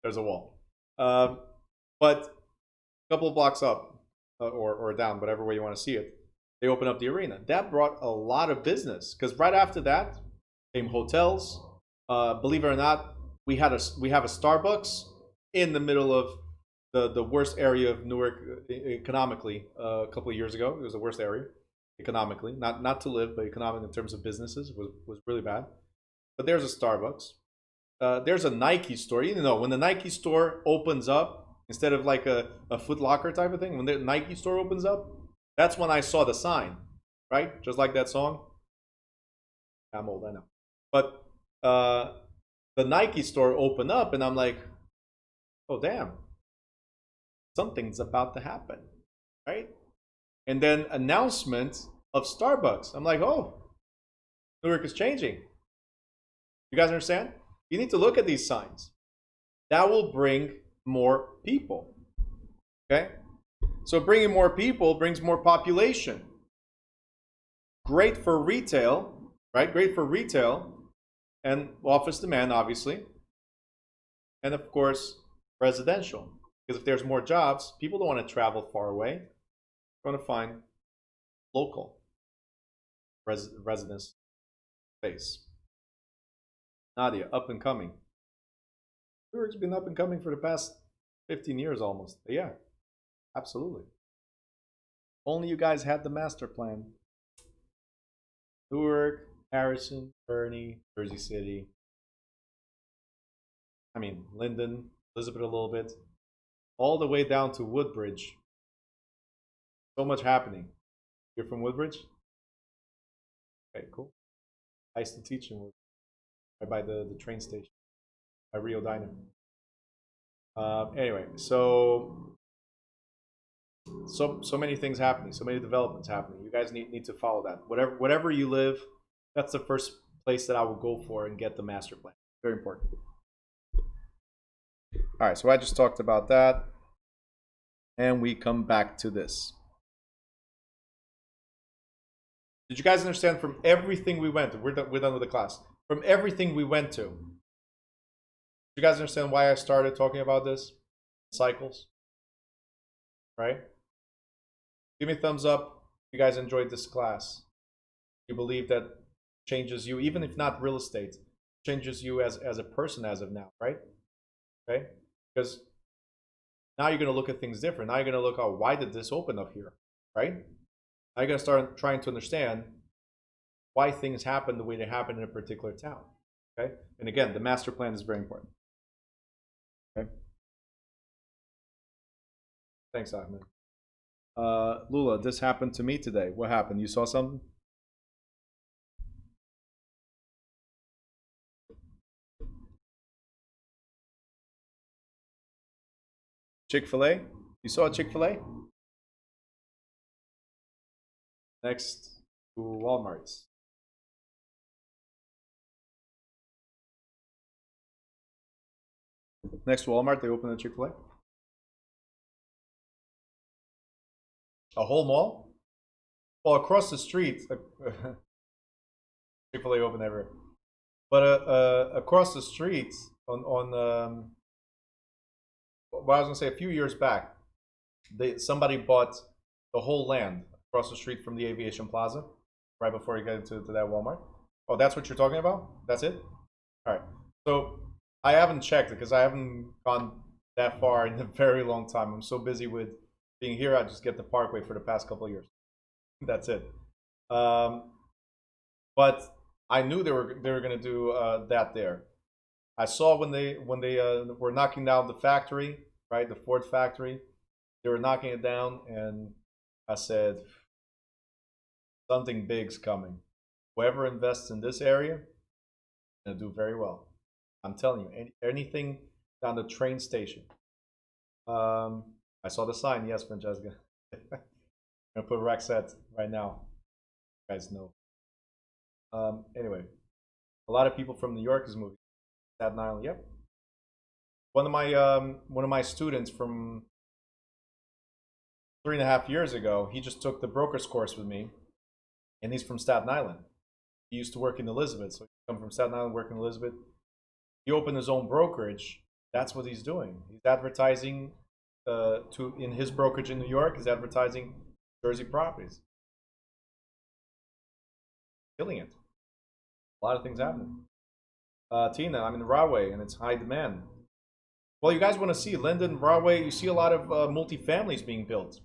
There's a wall. But a couple of blocks up or down, whatever way you want to see it, they opened up the arena. That brought a lot of business, because right after that came hotels. Believe it or not, we have a Starbucks in the middle of the worst area of Newark economically. A couple of years ago, it was the worst area economically, not to live, but economic in terms of businesses was really bad. But there's a Starbucks. There's a Nike store. You know, when the Nike store opens up, instead of like a Foot Locker type of thing, when the Nike store opens up, that's when I saw the sign, right? Just like that song. I'm old, I know. But the Nike store opened up, and I'm like, oh, damn. Something's about to happen, right? And then announcement of Starbucks. I'm like, oh, Newark is changing. You guys understand? You need to look at these signs. That will bring more people. Okay? So bringing more people brings more population. Great for retail, right? Great for retail and office demand, obviously. And of course, residential. Because if there's more jobs, people don't want to travel far away. They're going to find local residence space. Nadia, up and coming. Newark's been up and coming for the past 15 years almost. But yeah, absolutely. Only you guys had the master plan. Newark, Harrison, Bernie, Jersey City. I mean, Linden, Elizabeth a little bit. All the way down to Woodbridge. So much happening. You're from Woodbridge? Okay, cool. I used to teach in Woodbridge. Right by the train station. By Rio Diner. Anyway, so many things happening, so many developments happening. You guys need to follow that. Whatever you live, that's the first place that I will go for and get the master plan. Very important. All right, so I just talked about that, and we come back to this. Did you guys understand from everything we went to? We're done with the class. From everything we went to, you guys understand why I started talking about this? Cycles, right? Give me a thumbs up if you guys enjoyed this class. You believe that changes you, even if not real estate, changes you as a person as of now, right? Okay? Because now you're going to look at things different. Now you're going to look, oh, why did this open up here, right? Now you're going to start trying to understand why things happen the way they happen in a particular town, okay? And again, the master plan is very important, okay? Thanks, Ahmed. Lula, this happened to me today. What happened? You saw something? Chick-fil-A? You saw a Chick-fil-A? Next to Walmart's. Next to Walmart, they opened a Chick-fil-A. A whole mall? Well, across the street, Chick-fil-A open everywhere. But across the street, on what I was gonna say, a few years back, somebody bought the whole land across the street from the Aviation Plaza, right before you get into that Walmart. Oh, that's what you're talking about? That's it? All right. So I haven't checked it because I haven't gone that far in a very long time. I'm so busy with being here. I just get the Parkway for the past couple of years. That's it. But I knew they were going to do that there. I saw when they were knocking down the factory, right, the Ford factory. They were knocking it down, and I said, something big's coming. Whoever invests in this area is going to do very well. I'm telling you, anything down the train station. I saw the sign. Yes, Francesca. I'm gonna put Rexet right now. You guys know. Anyway, a lot of people from New York is moving. Staten Island. Yep. One of my students from 3.5 years ago, he just took the broker's course with me, and he's from Staten Island. He used to work in Elizabeth, so he come from Staten Island, work in Elizabeth. He opened his own brokerage. That's what he's doing. He's advertising in his brokerage in New York. He's advertising Jersey properties. Killing it. A lot of things happening. Tina, I'm in Rahway, and it's high demand. Well, you guys want to see Linden, Rahway, you see a lot of multifamilies being built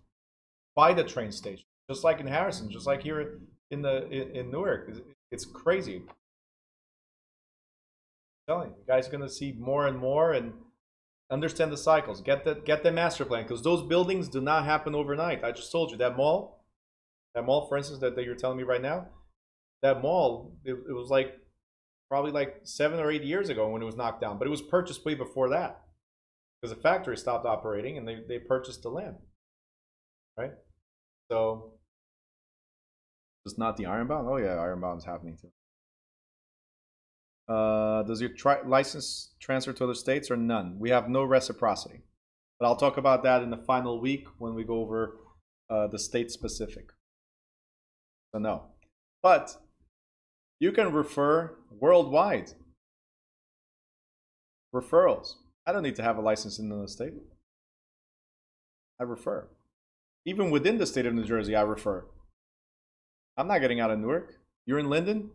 by the train station, just like in Harrison, just like here in Newark. It's crazy. I'm telling you, you guys are going to see more and more, and understand the cycles. Get the master plan, because those buildings do not happen overnight. I just told you that mall, for instance, that you're telling me right now, that mall, it was like probably like 7 or 8 years ago when it was knocked down, but it was purchased way before that because the factory stopped operating and they purchased the land, right? So it's not the Ironbound. Oh yeah, Ironbound's happening too. Does your license transfer to other states or none? We have no reciprocity, but I'll talk about that in the final week when we go over the state specific. So no, but you can refer worldwide. Referrals. I don't need to have a license in another state. I refer. Even within the state of New Jersey, I refer. I'm not getting out of Newark. You're in Linden?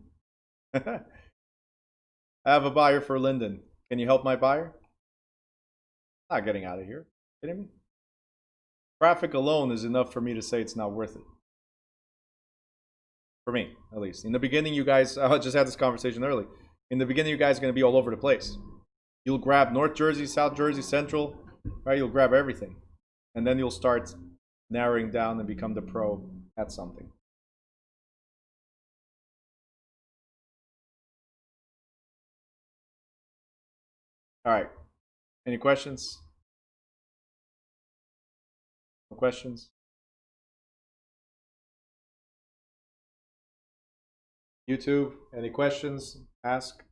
I have a buyer for Linden. Can you help my buyer? Not getting out of here. Kidding me? Traffic alone is enough for me to say it's not worth it. For me, at least. In the beginning, you guys, I just had this conversation early. In the beginning, you guys are going to be all over the place. You'll grab North Jersey, South Jersey, Central, right? You'll grab everything. And then you'll start narrowing down and become the pro at something. All right. Any questions? No questions? YouTube, any questions? Ask.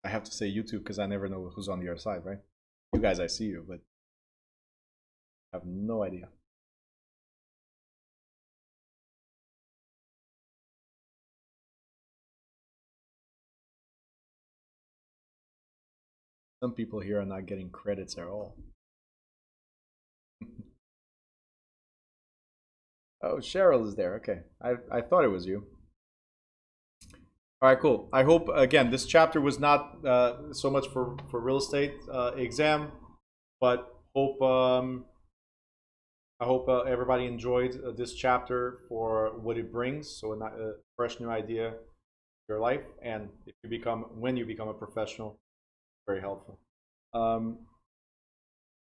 I have to say YouTube because I never know who's on the other side, right? You guys, I see you, but I have no idea. Some people here are not getting credits at all. Oh, Cheryl is there. Okay. I thought it was you. All right, cool. I hope, again, this chapter was not so much for real estate exam, but I hope everybody enjoyed this chapter for what it brings. So a fresh new idea to your life, and when you become a professional, very helpful.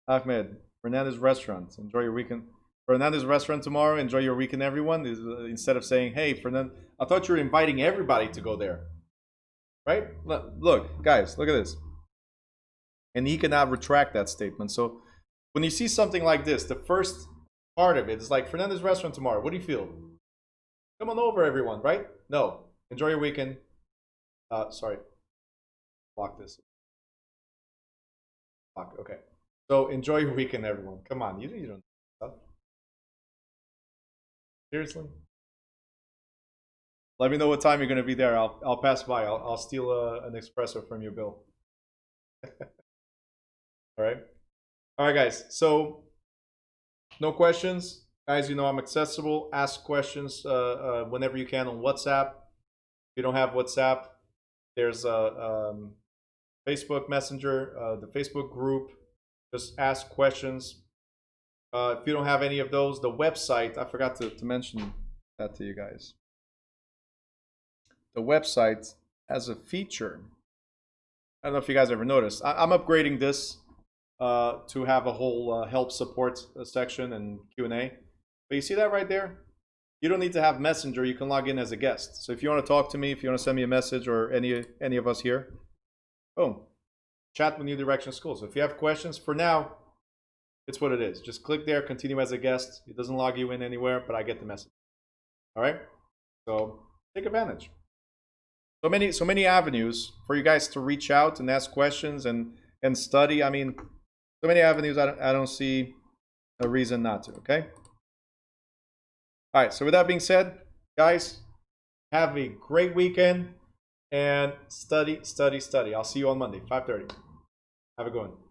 Ahmed, Fernandez Restaurant. Enjoy your weekend. Fernandez Restaurant tomorrow. Enjoy your weekend, everyone. Instead of saying, "Hey, Fernand," I thought you were inviting everybody to go there, right? Look, guys, look at this. And he cannot retract that statement. So when you see something like this, the first part of it is like Fernandez Restaurant tomorrow. What do you feel? Come on over, everyone, right? No. Enjoy your weekend. Sorry. Block this. Block. Okay. So enjoy your weekend, everyone. Come on, you don't stuff. Seriously. Let me know what time you're gonna be there. I'll pass by. I'll steal an espresso from you, Bill. All right. All right, guys. So no questions, guys. You know I'm accessible. Ask questions whenever you can on WhatsApp. If you don't have WhatsApp, there's a Facebook Messenger, the Facebook group. Just ask questions. If you don't have any of those, the website, I forgot to mention that to you guys. The website has a feature. I don't know if you guys ever noticed. I'm upgrading this to have a whole help support section and Q&A. But you see that right there? You don't need to have Messenger. You can log in as a guest. So if you want to talk to me, if you want to send me a message or any of us here, boom. Chat with New Direction School. So if you have questions, for now, it's what it is. Just click there, continue as a guest. It doesn't log you in anywhere, but I get the message. All right? So take advantage. So many avenues for you guys to reach out and ask questions and study. I mean, so many avenues. I don't see a reason not to. Okay. All right. So with that being said, guys, have a great weekend and study, study, study. I'll see you on Monday, 5:30. Have a good one.